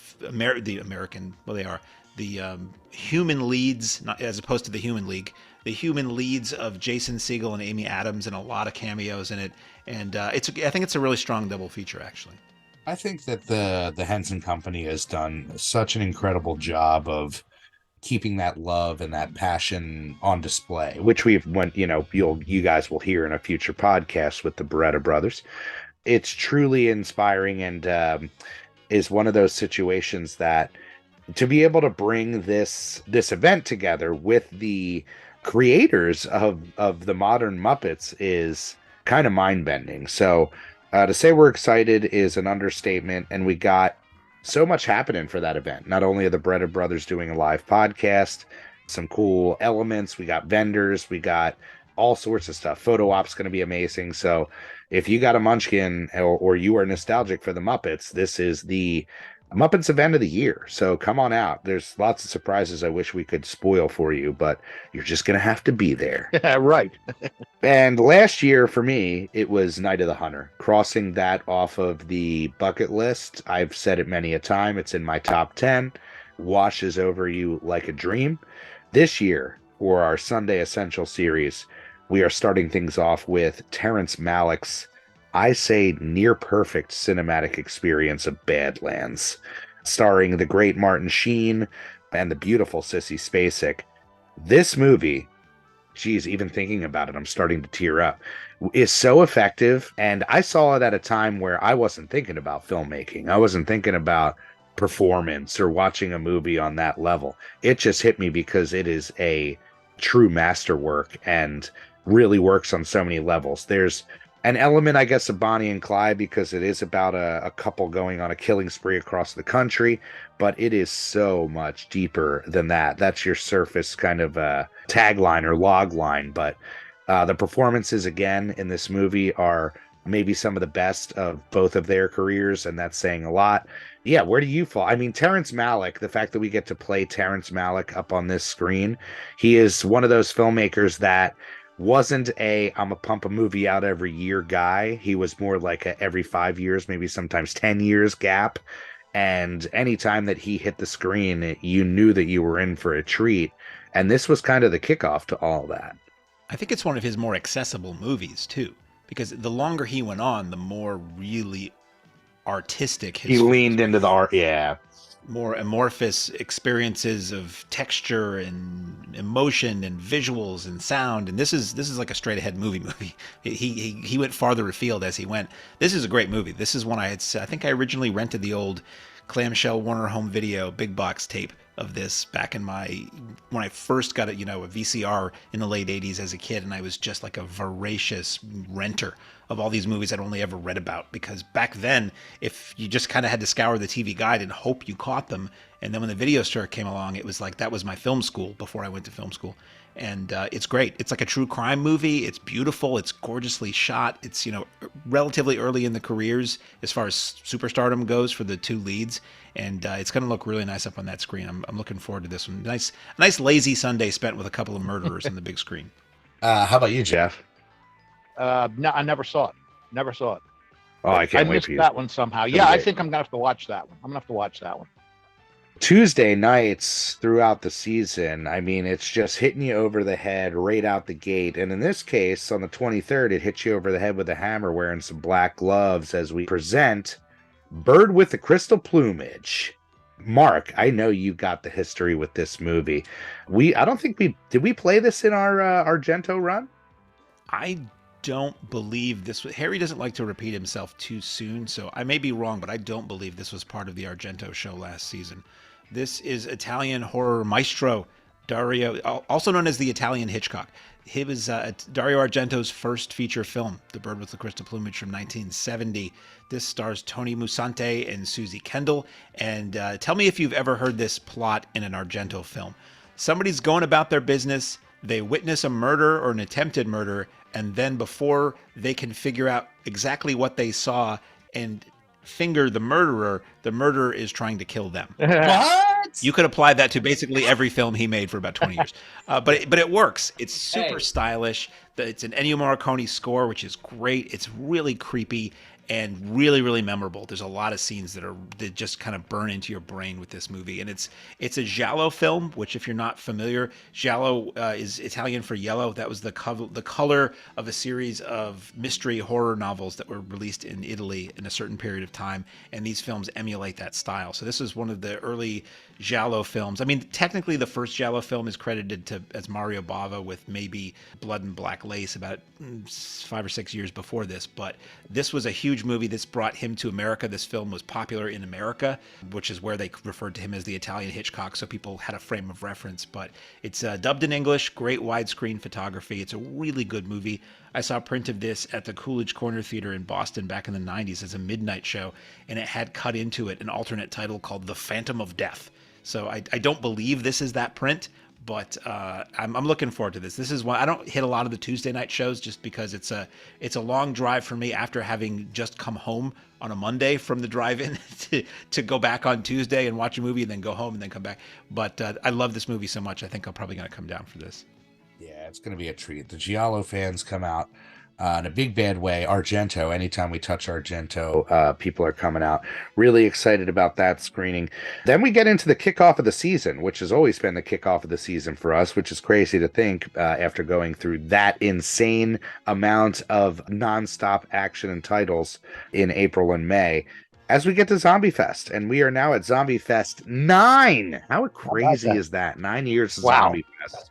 human leads, not as opposed to the Human League, the human leads of Jason Segel and Amy Adams, and a lot of cameos in it. And I think it's a really strong double feature, actually. I think that the Henson Company has done such an incredible job of keeping that love and that passion on display, which you guys will hear in a future podcast with the Beretta brothers. It's truly inspiring, and is one of those situations that to be able to bring this event together with the creators of the modern Muppets is kind of mind-bending. So to say we're excited is an understatement, and we got so much happening for that event. Not only are the Beretta brothers doing a live podcast, some cool elements, we got vendors, we got all sorts of stuff. Photo op's going to be amazing. So if you got a munchkin or you are nostalgic for the Muppets, this is the Muppets event of the year. So come on out. There's lots of surprises I wish we could spoil for you, but you're just going to have to be there. Yeah, right. And last year for me, it was Night of the Hunter. Crossing that off of the bucket list. I've said it many a time. It's in my top 10. Washes over you like a dream. This year, for our Sunday Essential series, we are starting things off with Terrence Malick's, I say, near perfect cinematic experience of Badlands, starring the great Martin Sheen and the beautiful Sissy Spacek. This movie, geez, even thinking about it, I'm starting to tear up, is so effective. And I saw it at a time where I wasn't thinking about filmmaking. I wasn't thinking about performance or watching a movie on that level. It just hit me because it is a true masterwork and really works on so many levels. There's an element, I guess, of Bonnie and Clyde because it is about a couple going on a killing spree across the country, but it is so much deeper than that. That's your surface kind of tagline or log line, but the performances, again, in this movie are maybe some of the best of both of their careers, and that's saying a lot. Yeah, where do you fall? I mean, Terrence Malick, the fact that we get to play Terrence Malick up on this screen, he is one of those filmmakers that wasn't I'm a pump a movie out every year guy. He was more like a every 5 years, maybe sometimes 10 years gap. And anytime that he hit the screen, you knew that you were in for a treat. And this was kind of the kickoff to all that. I think it's one of his more accessible movies, too, because the longer he went on, the more really artistic he leaned into the art. Yeah. More amorphous experiences of texture and emotion and visuals and sound, and this is like a straight ahead movie. He went farther afield as he went. This is a great movie. This is one I think I originally rented the old clamshell Warner Home Video big box tape of this back when I first got a VCR in the late 80s as a kid, and I was just like a voracious renter of all these movies I'd only ever read about, because back then, if you just kind of had to scour the TV guide and hope you caught them, and then when the video store came along, it was like that was my film school before I went to film school. And it's great. It's like a true crime movie. It's beautiful. It's gorgeously shot. It's, relatively early in the careers as far as superstardom goes for the two leads. And it's going to look really nice up on that screen. I'm looking forward to this one. Nice lazy Sunday spent with a couple of murderers on the big screen. How about you, Jeff? No, I never saw it. Never saw it. Oh, I can't wait missed for you. that one somehow. Yeah, I think I'm gonna have to watch that one. I'm gonna have to watch that one. Tuesday nights throughout the season, I mean, it's just hitting you over the head right out the gate. And in this case, on the 23rd, it hits you over the head with a hammer wearing some black gloves as we present Bird with the Crystal Plumage. Mark, I know you got the history with this movie. I don't think did we play this in our Argento run? I don't believe this was, Harry doesn't like to repeat himself too soon, so I may be wrong, but I don't believe this was part of the Argento show last season. This is Italian horror maestro Dario, also known as the Italian Hitchcock. It was Dario Argento's first feature film, The Bird with the Crystal Plumage from 1970. This stars Tony Musante and Susie Kendall. And tell me if you've ever heard this plot in an Argento film. Somebody's going about their business, they witness a murder or an attempted murder, and then before they can figure out exactly what they saw and finger the murderer is trying to kill them. What? You could apply that to basically every film he made for about 20 years. But it works. It's super stylish. It's an Ennio Morricone score, which is great. It's really creepy and really, really memorable. There's a lot of scenes that just kind of burn into your brain with this movie. And it's a giallo film, which if you're not familiar, giallo is Italian for yellow. That was the color of a series of mystery horror novels that were released in Italy in a certain period of time. And these films emulate that style. So this is one of the early giallo films. I mean, technically the first giallo film is credited as Mario Bava with maybe Blood and Black Lace about 5 or 6 years before this. But this was a huge movie. This brought him to America. This film was popular in America, which is where they referred to him as the Italian Hitchcock, so people had a frame of reference. But it's dubbed in English, great widescreen photography. It's a really good movie. I saw a print of this at the Coolidge Corner Theater in Boston back in the 90s as a midnight show, and it had cut into it an alternate title called The Phantom of Death. So I don't believe this is that print, but I'm looking forward to this. This is why I don't hit a lot of the Tuesday night shows, just because it's a long drive for me after having just come home on a Monday from the drive-in to go back on Tuesday and watch a movie and then go home and then come back. But I love this movie so much, I think I'm probably going to come down for this. Yeah, it's going to be a treat. The Giallo fans come out in a big bad way. Argento, anytime we touch Argento, people are coming out. Really excited about that screening. Then we get into the kickoff of the season, which has always been the kickoff of the season for us, which is crazy to think after going through that insane amount of nonstop action and titles in April and May. As we get to Zombie Fest, and we are now at Zombie Fest 9. How crazy is that? 9 years of Zombie Fest.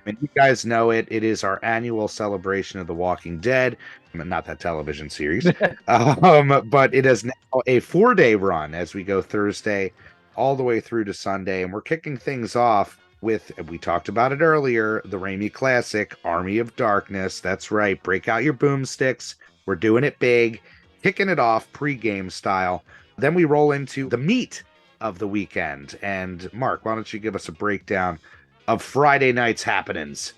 And you guys know it. It is our annual celebration of The Walking Dead. Not that television series. But it is now a 4-day run as we go Thursday all the way through to Sunday. And we're kicking things off with, we talked about it earlier, the Raimi classic, Army of Darkness. That's right. Break out your boomsticks. We're doing it big. Kicking it off pregame style. Then we roll into the meat of the weekend. And Mark, why don't you give us a breakdown of Friday night's happenings?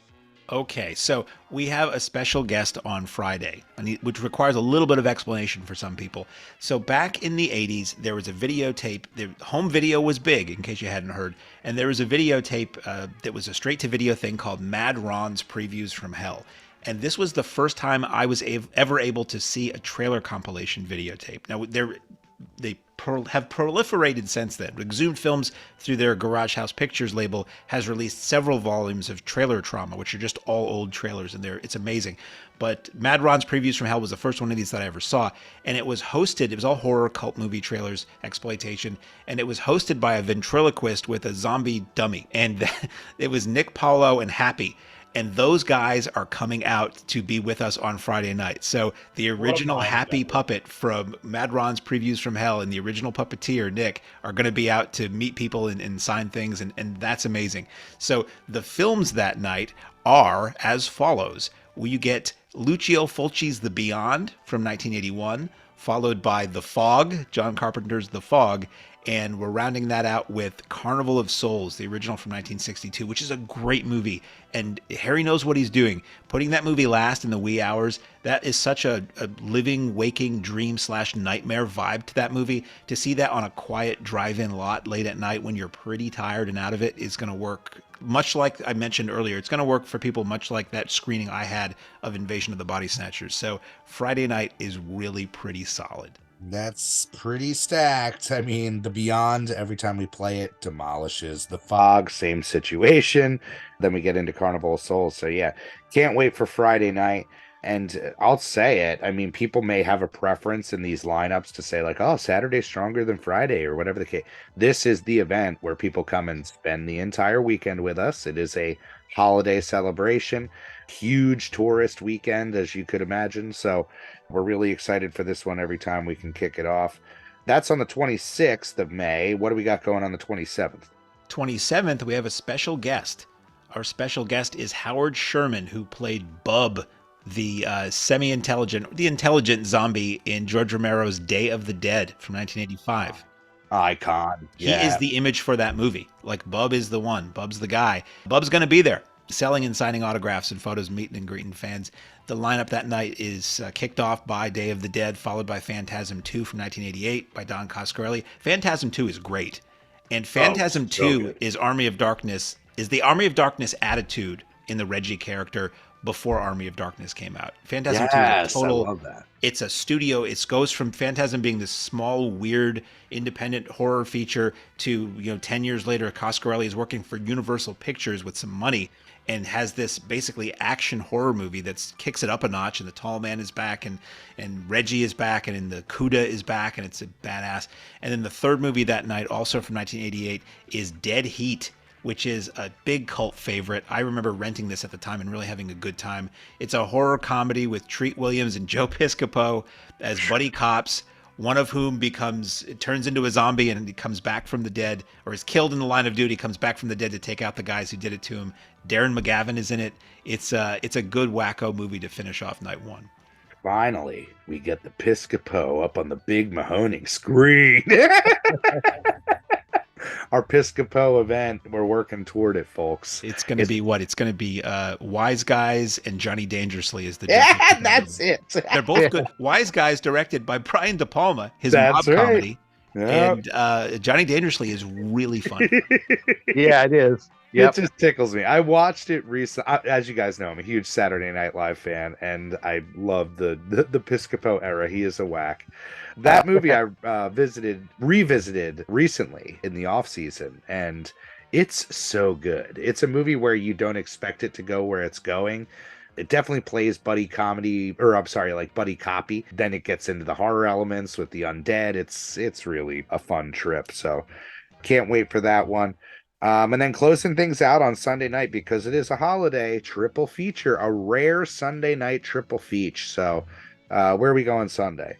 Okay, so we have a special guest on Friday, which requires a little bit of explanation for some people. So back in the 80s, there was a videotape. The home video was big, in case you hadn't heard. And there was a videotape that was a straight-to-video thing called Mad Ron's Previews from Hell. And this was the first time I was ever able to see a trailer compilation videotape. Now, they have proliferated since then. Exhumed Films, through their Garage House Pictures label, has released several volumes of Trailer Trauma, which are just all old trailers, and it's amazing. But Mad Ron's Previews from Hell was the first one of these that I ever saw, and it was all horror, cult movie trailers, exploitation, and it was hosted by a ventriloquist with a zombie dummy, and it was Nick Paulo and Happy. And those guys are coming out to be with us on Friday night. So the original Happy puppet from Mad Ron's Previews from Hell and the original puppeteer, Nick, are going to be out to meet people and sign things. And that's amazing. So the films that night are as follows. You get Lucio Fulci's The Beyond from 1981, followed by The Fog, John Carpenter's The Fog, and we're rounding that out with Carnival of Souls, the original from 1962, which is a great movie. And Harry knows what he's doing. Putting that movie last in the wee hours, that is such a living, waking dream / nightmare vibe to that movie. To see that on a quiet drive-in lot late at night when you're pretty tired and out of it is going to work. Much like I mentioned earlier, it's going to work for people much like that screening I had of Invasion of the Body Snatchers. So Friday night is really pretty solid. That's pretty stacked. I mean, the Beyond, every time we play it, demolishes. The Fog, same situation. Then we get into Carnival of Souls. So yeah, can't wait for Friday night. And I'll say it. I mean, people may have a preference in these lineups to say like, oh, Saturday's stronger than Friday or whatever the case. This is the event where people come and spend the entire weekend with us. It is a holiday celebration, huge tourist weekend, as you could imagine. So we're really excited for this one every time we can kick it off. That's on the 26th of May. What do we got going on the 27th? 27th, we have a special guest. Our special guest is Howard Sherman, who played Bub, the intelligent zombie in George Romero's Day of the Dead from 1985. Icon. Yeah. He is the image for that movie. Like, Bub is the one. Bub's the guy. Bub's going to be there, selling and signing autographs and photos, meeting and greeting fans. The lineup that night is kicked off by Day of the Dead, followed by Phantasm 2 from 1988 by Don Coscarelli. Phantasm 2 is great. And Phantasm 2 is Army of Darkness, is the Army of Darkness attitude in the Reggie character before Army of Darkness came out. Phantasm 2 is a total, I love that. It's a studio. It goes from Phantasm being this small, weird, independent horror feature to, 10 years later, Coscarelli is working for Universal Pictures with some money and has this basically action horror movie that kicks it up a notch, and the tall man is back, and Reggie is back, and the Cuda is back, and it's a badass. And then the third movie that night, also from 1988, is Dead Heat, which is a big cult favorite. I remember renting this at the time and really having a good time. It's a horror comedy with Treat Williams and Joe Piscopo as buddy cops, one of whom turns into a zombie and he comes back from the dead, or is killed in the line of duty, comes back from the dead to take out the guys who did it to him. Darren McGavin is in it. It's a good wacko movie to finish off night one. Finally, we get the Piscopo up on the big Mahoning screen. Our Piscopo event, we're working toward it, folks. It's going to be what? It's going to be Wise Guys and Johnny Dangerously is the yeah, that's it. They're both good. Wise Guys directed by Brian De Palma, his mob comedy. Yep. And Johnny Dangerously is really funny. Yeah, it is. Yep. It just tickles me. I watched it recently. As you guys know, I'm a huge Saturday Night Live fan, and I love the Piscopo era. He is a whack. That movie I revisited recently in the off season, and it's so good. It's a movie where you don't expect it to go where it's going. It definitely plays buddy comedy, like buddy copy. Then it gets into the horror elements with the undead. It's really a fun trip. So can't wait for that one. And then closing things out on Sunday night, because it is a holiday, triple feature, a rare Sunday night triple feature. So where are we going Sunday?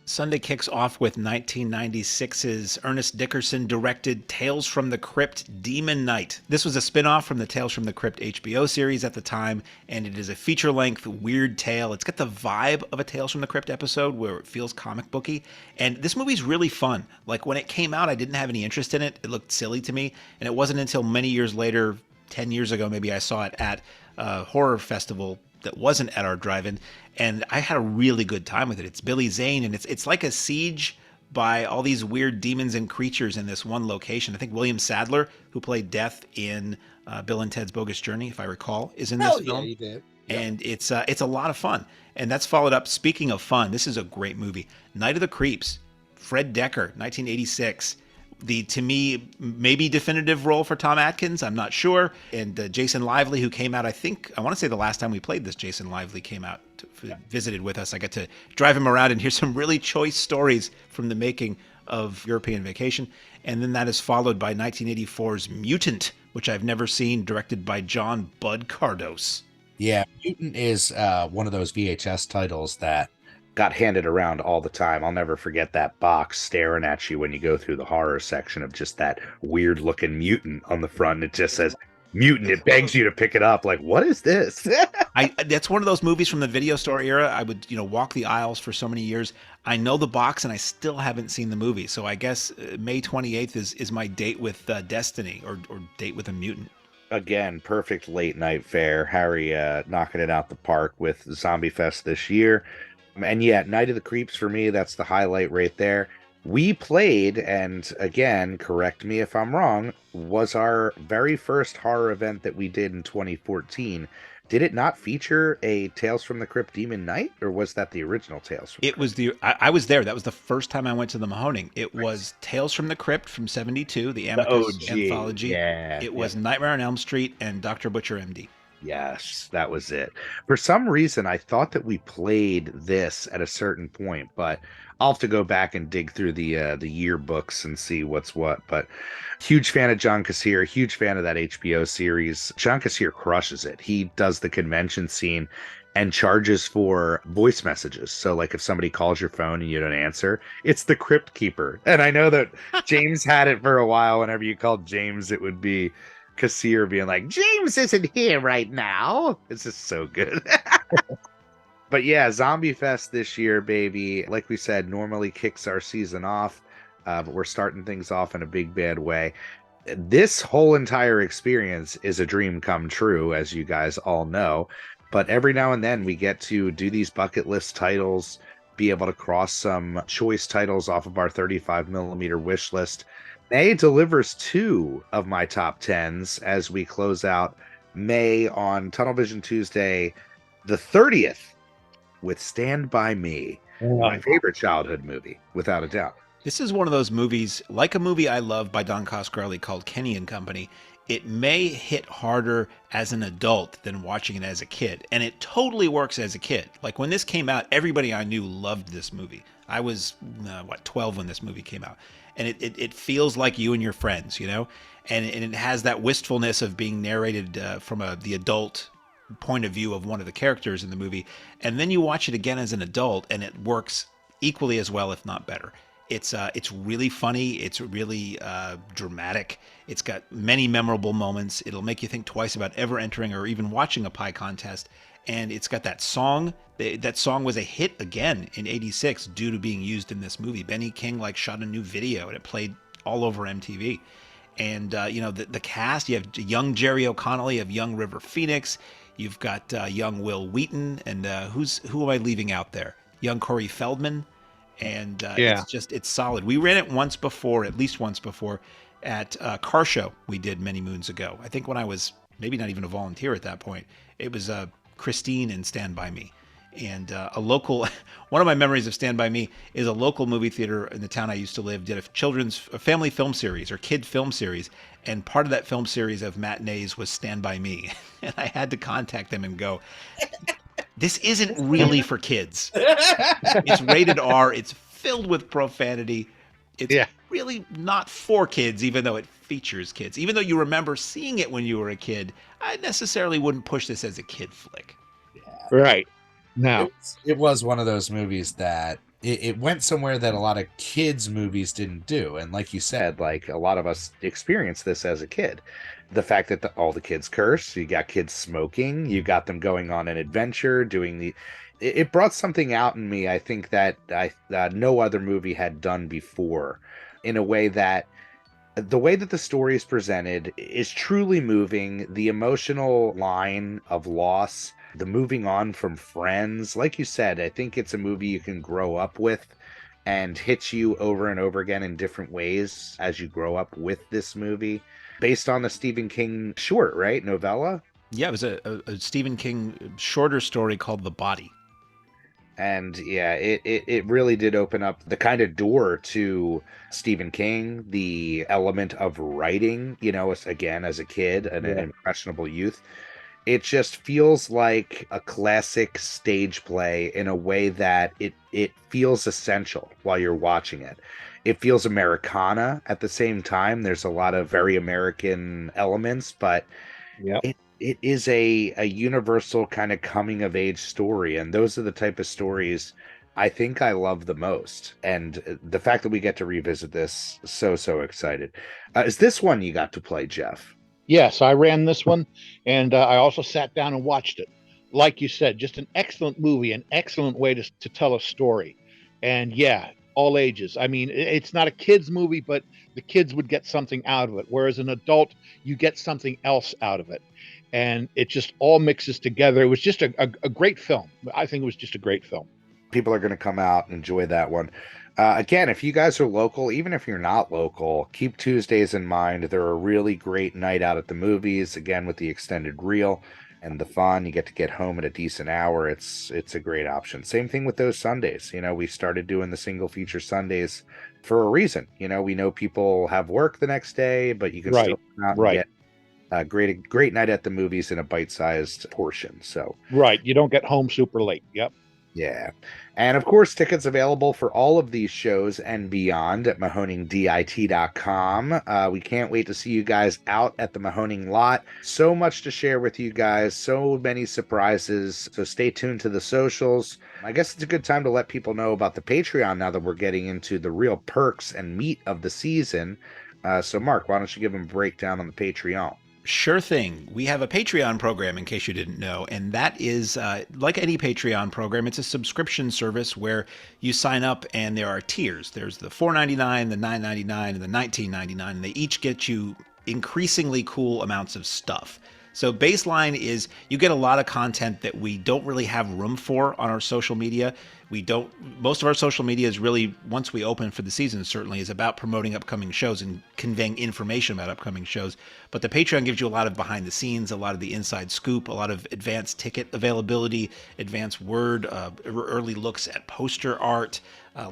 Sunday kicks off with 1996's Ernest Dickerson directed Tales from the Crypt Demon Night. This was a spin-off from the Tales from the Crypt HBO series at the time, and it is a feature-length weird tale. It's got the vibe of a Tales from the Crypt episode where it feels comic booky, and this movie's really fun. Like, when it came out, I didn't have any interest in it. It looked silly to me, and it wasn't until many years later, 10 years ago maybe, I saw it at a horror festival that wasn't at our drive-in, and I had a really good time with it. It's Billy Zane, and it's like a siege by all these weird demons and creatures in this one location. I think William Sadler, who played Death in Bill and Ted's Bogus Journey, if I recall, is in this film. Yeah, he did. Yep. And it's a lot of fun. And that's followed up, speaking of fun, this is a great movie. Night of the Creeps, Fred Decker, 1986. To me, maybe definitive role for Tom Atkins, I'm not sure. And Jason Lively, who came out, I want to say the last time we played this, Jason Lively came out, visited with us. I got to drive him around and hear some really choice stories from the making of European Vacation. And then that is followed by 1984's Mutant, which I've never seen, directed by John Bud Cardos. Yeah, Mutant is one of those VHS titles that got handed around all the time. I'll never forget that box staring at you when you go through the horror section of just that weird looking mutant on the front. It just says mutant. It begs you to pick it up. Like, what is this? That's one of those movies from the video store era. I would, walk the aisles for so many years. I know the box, and I still haven't seen the movie. So I guess May 28th is my date with Destiny, or date with a mutant. Again, perfect late night fare. Harry knocking it out the park with Zombie Fest this year. And yeah, Night of the Creeps for me, that's the highlight right there. We played, and again, correct me if I'm wrong, was our very first horror event that we did in 2014. Did it not feature a Tales from the Crypt Demon Knight, or was that the original Tales from the It was I was there. That was the first time I went to the Mahoning. It was Tales from the Crypt from 72, the Amicus anthology. Yeah. It was Nightmare on Elm Street and Dr. Butcher, MD. Yes, that was it. For some reason, I thought that we played this at a certain point, but I'll have to go back and dig through the yearbooks and see what's what. But huge fan of John Kassir, huge fan of that HBO series. John Kassir crushes it. He does the convention scene and charges for voice messages. So like if somebody calls your phone and you don't answer, it's the Crypt Keeper. And I know that James had it for a while. Whenever you called James, it would be Kassir being like, James isn't here right now. It's just so good. But yeah, Zombie Fest this year, baby, like we said, normally kicks our season off, but we're starting things off in a big bad way. This whole entire experience is a dream come true, as you guys all know. But every now and then we get to do these bucket list titles, be able to cross some choice titles off of our 35 millimeter wish list. May delivers 2 of my top 10s as we close out May on Tunnel Vision Tuesday, the 30th, with Stand By Me, my favorite childhood movie, without a doubt. This is one of those movies, like a movie I love by Don Coscarelli called Kenny and Company. It may hit harder as an adult than watching it as a kid, and it totally works as a kid. Like when this came out, everybody I knew loved this movie. I was 12 when this movie came out, and it feels like you and your friends, and it has that wistfulness of being narrated from the adult point of view of one of the characters in the movie, and then you watch it again as an adult, and it works equally as well, if not better. It's really funny. It's really dramatic. It's got many memorable moments. It'll make you think twice about ever entering or even watching a pie contest. And it's got that song. That song was a hit again in '86 due to being used in this movie. Benny King shot a new video, and it played all over MTV. And the cast, you have young Jerry O'Connell, you have young River Phoenix, you've got young Will Wheaton, and who am I leaving out there? Young Corey Feldman. And it's solid. We ran it at least once before, at a car show we did many moons ago. I think when I was maybe not even a volunteer at that point. It was Christine and Stand By Me. And a local, one of my memories of Stand By Me is a local movie theater in the town I used to live did a family film series or kid film series. And part of that film series of matinees was Stand By Me. And I had to contact them and go, this isn't really for kids. It's rated R. It's filled with profanity. It's really not for kids, even though it features kids. Even though you remember seeing it when you were a kid, I necessarily wouldn't push this as a kid flick. Yeah. Right. No. It was one of those movies that it went somewhere that a lot of kids' movies didn't do. And like you said, Like a lot of us experienced this as a kid. The fact that all the kids curse, you got kids smoking, you got them going on an adventure, it brought something out in me, I think, that no other movie had done before, in a way that the way that the story is presented is truly moving. The emotional line of loss, the moving on from friends, like you said, I think it's a movie you can grow up with and hits you over and over again in different ways as you grow up with this movie. Based on a Stephen King short, right? Novella? Yeah, it was a Stephen King shorter story called The Body. And yeah, it really did open up the kind of door to Stephen King, the element of writing, again, as a kid and an impressionable youth. It just feels like a classic stage play in a way that it feels essential while you're watching it. It feels Americana at the same time. There's a lot of very American elements, but it is a universal kind of coming of age story. And those are the type of stories I think I love the most. And the fact that we get to revisit this, so excited. Is this one you got to play, Jeff? Yes, I ran this one, and I also sat down and watched it. Like you said, just an excellent movie, an excellent way to tell a story. And yeah, all ages. I mean, it's not a kids' movie, but the kids would get something out of it. Whereas an adult, you get something else out of it. And it just all mixes together. It was just a great film. I think it was just a great film. People are going to come out and enjoy that one. Again, if you guys are local, even if you're not local, keep Tuesdays in mind. They're a really great night out at the movies. Again, with the extended reel and the fun, you get home at a decent hour. It's a great option. Same thing with those Sundays. We started doing the single feature Sundays for a reason. We know people have work the next day, but you can Right, still come out and right, get a great night at the movies in a bite-sized portion. So right. You don't get home super late. Yep. yeah. And of course, tickets available for all of these shows and beyond at mahoningdit.com. We can't wait to see you guys out at the Mahoning lot. So much to share with you guys, so many surprises. So stay tuned to the socials. I guess it's a good time to let people know about the Patreon now that we're getting into the real perks and meat of the season. So, Mark, why don't you give them a breakdown on the Patreon? Sure thing. We have a Patreon program, in case you didn't know, and that is like any Patreon program. It's a subscription service where you sign up, and there are tiers. There's the $4.99, the $9.99, and the $19.99, and they each get you increasingly cool amounts of stuff. So baseline is you get a lot of content that we don't really have room for on our social media. Most of our social media is really, once we open for the season, certainly is about promoting upcoming shows and conveying information about upcoming shows. But the Patreon gives you a lot of behind the scenes, a lot of the inside scoop, a lot of advanced ticket availability, advanced word, early looks at poster art,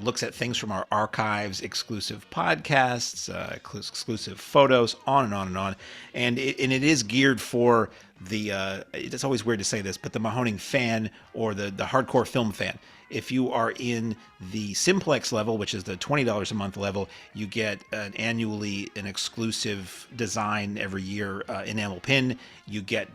looks at things from our archives, exclusive podcasts, exclusive photos, on and on and on. And it is geared for it's always weird to say this, but the Mahoning fan or the hardcore film fan. If you are in the Simplex level, which is the $20 a month level, you get an exclusive design every year enamel pin. You get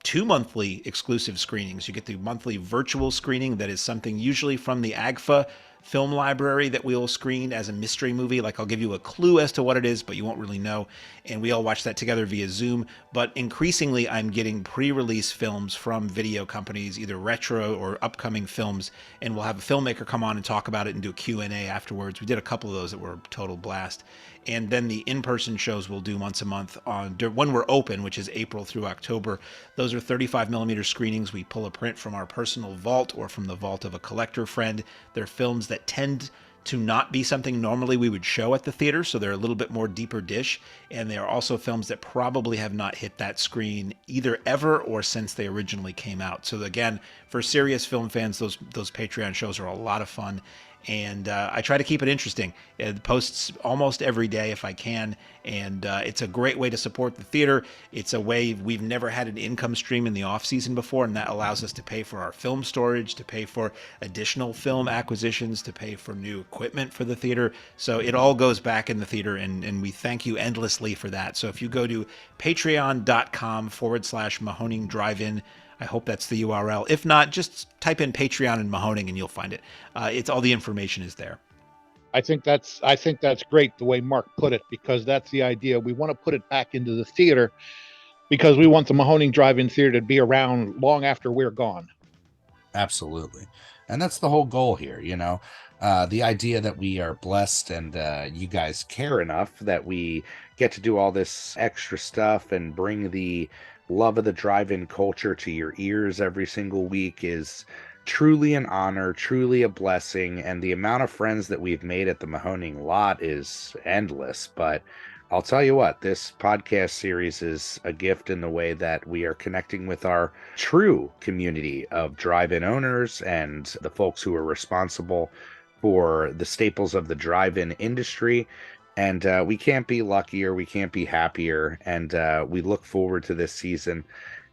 two monthly exclusive screenings. You get the monthly virtual screening that is something usually from the AGFA film library that we'll screen as a mystery movie. Like, I'll give you a clue as to what it is, but you won't really know. And we all watch that together via Zoom. But increasingly, I'm getting pre-release films from video companies, either retro or upcoming films, and we'll have a filmmaker come on and talk about it and do a Q&A afterwards. We did a couple of those that were a total blast. And then the in-person shows we'll do once a month when we're open, which is April through October. Those are 35 millimeter screenings. We pull a print from our personal vault or from the vault of a collector friend. They're films that tend to not be something normally we would show at the theater, so they're a little bit more deeper dish. And they are also films that probably have not hit that screen either ever or since they originally came out. So again, for serious film fans, those Patreon shows are a lot of fun. And I try to keep it interesting. It posts almost every day if I can, and it's a great way to support the theater. It's a way we've never had an income stream in the off season before, and that allows us to pay for our film storage, to pay for additional film acquisitions, to pay for new equipment for the theater. So it all goes back in the theater, and we thank you endlessly for that. So if you go to patreon.com/Mahoning Drive-In, I hope that's the URL. If not, just type in Patreon and Mahoning and you'll find it. It's all the information is there. I think that's great the way Mark put it, because that's the idea. We want to put it back into the theater because we want the Mahoning Drive-In Theater to be around long after we're gone. Absolutely. And that's the whole goal here, the idea that we are blessed and you guys care enough that we get to do all this extra stuff and bring the love of the drive-in culture to your ears every single week is truly an honor, truly a blessing. And the amount of friends that we've made at the Mahoning lot is endless. But I'll tell you what, this podcast series is a gift in the way that we are connecting with our true community of drive-in owners and the folks who are responsible for the staples of the drive-in industry. And we can't be luckier, we can't be happier, and we look forward to this season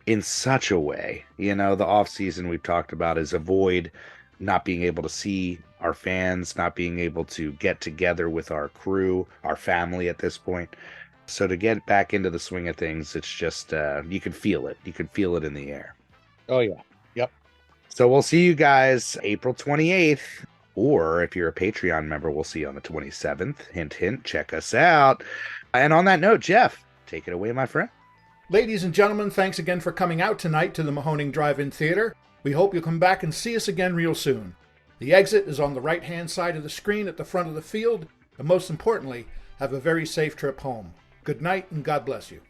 in such a way. The off season we've talked about is avoid not being able to see our fans, not being able to get together with our crew, our family at this point. So to get back into the swing of things, it's just, you can feel it. You can feel it in the air. Oh, yeah. Yep. So we'll see you guys April 28th. Or if you're a Patreon member, we'll see you on the 27th. Hint, hint, check us out. And on that note, Jeff, Take it away, my friend. Ladies and gentlemen, thanks again for coming out tonight to the Mahoning Drive-In Theater. We hope you'll come back and see us again real soon. The exit is on the right-hand side of the screen at the front of the field, and most importantly, have a very safe trip home. Good night and God bless you.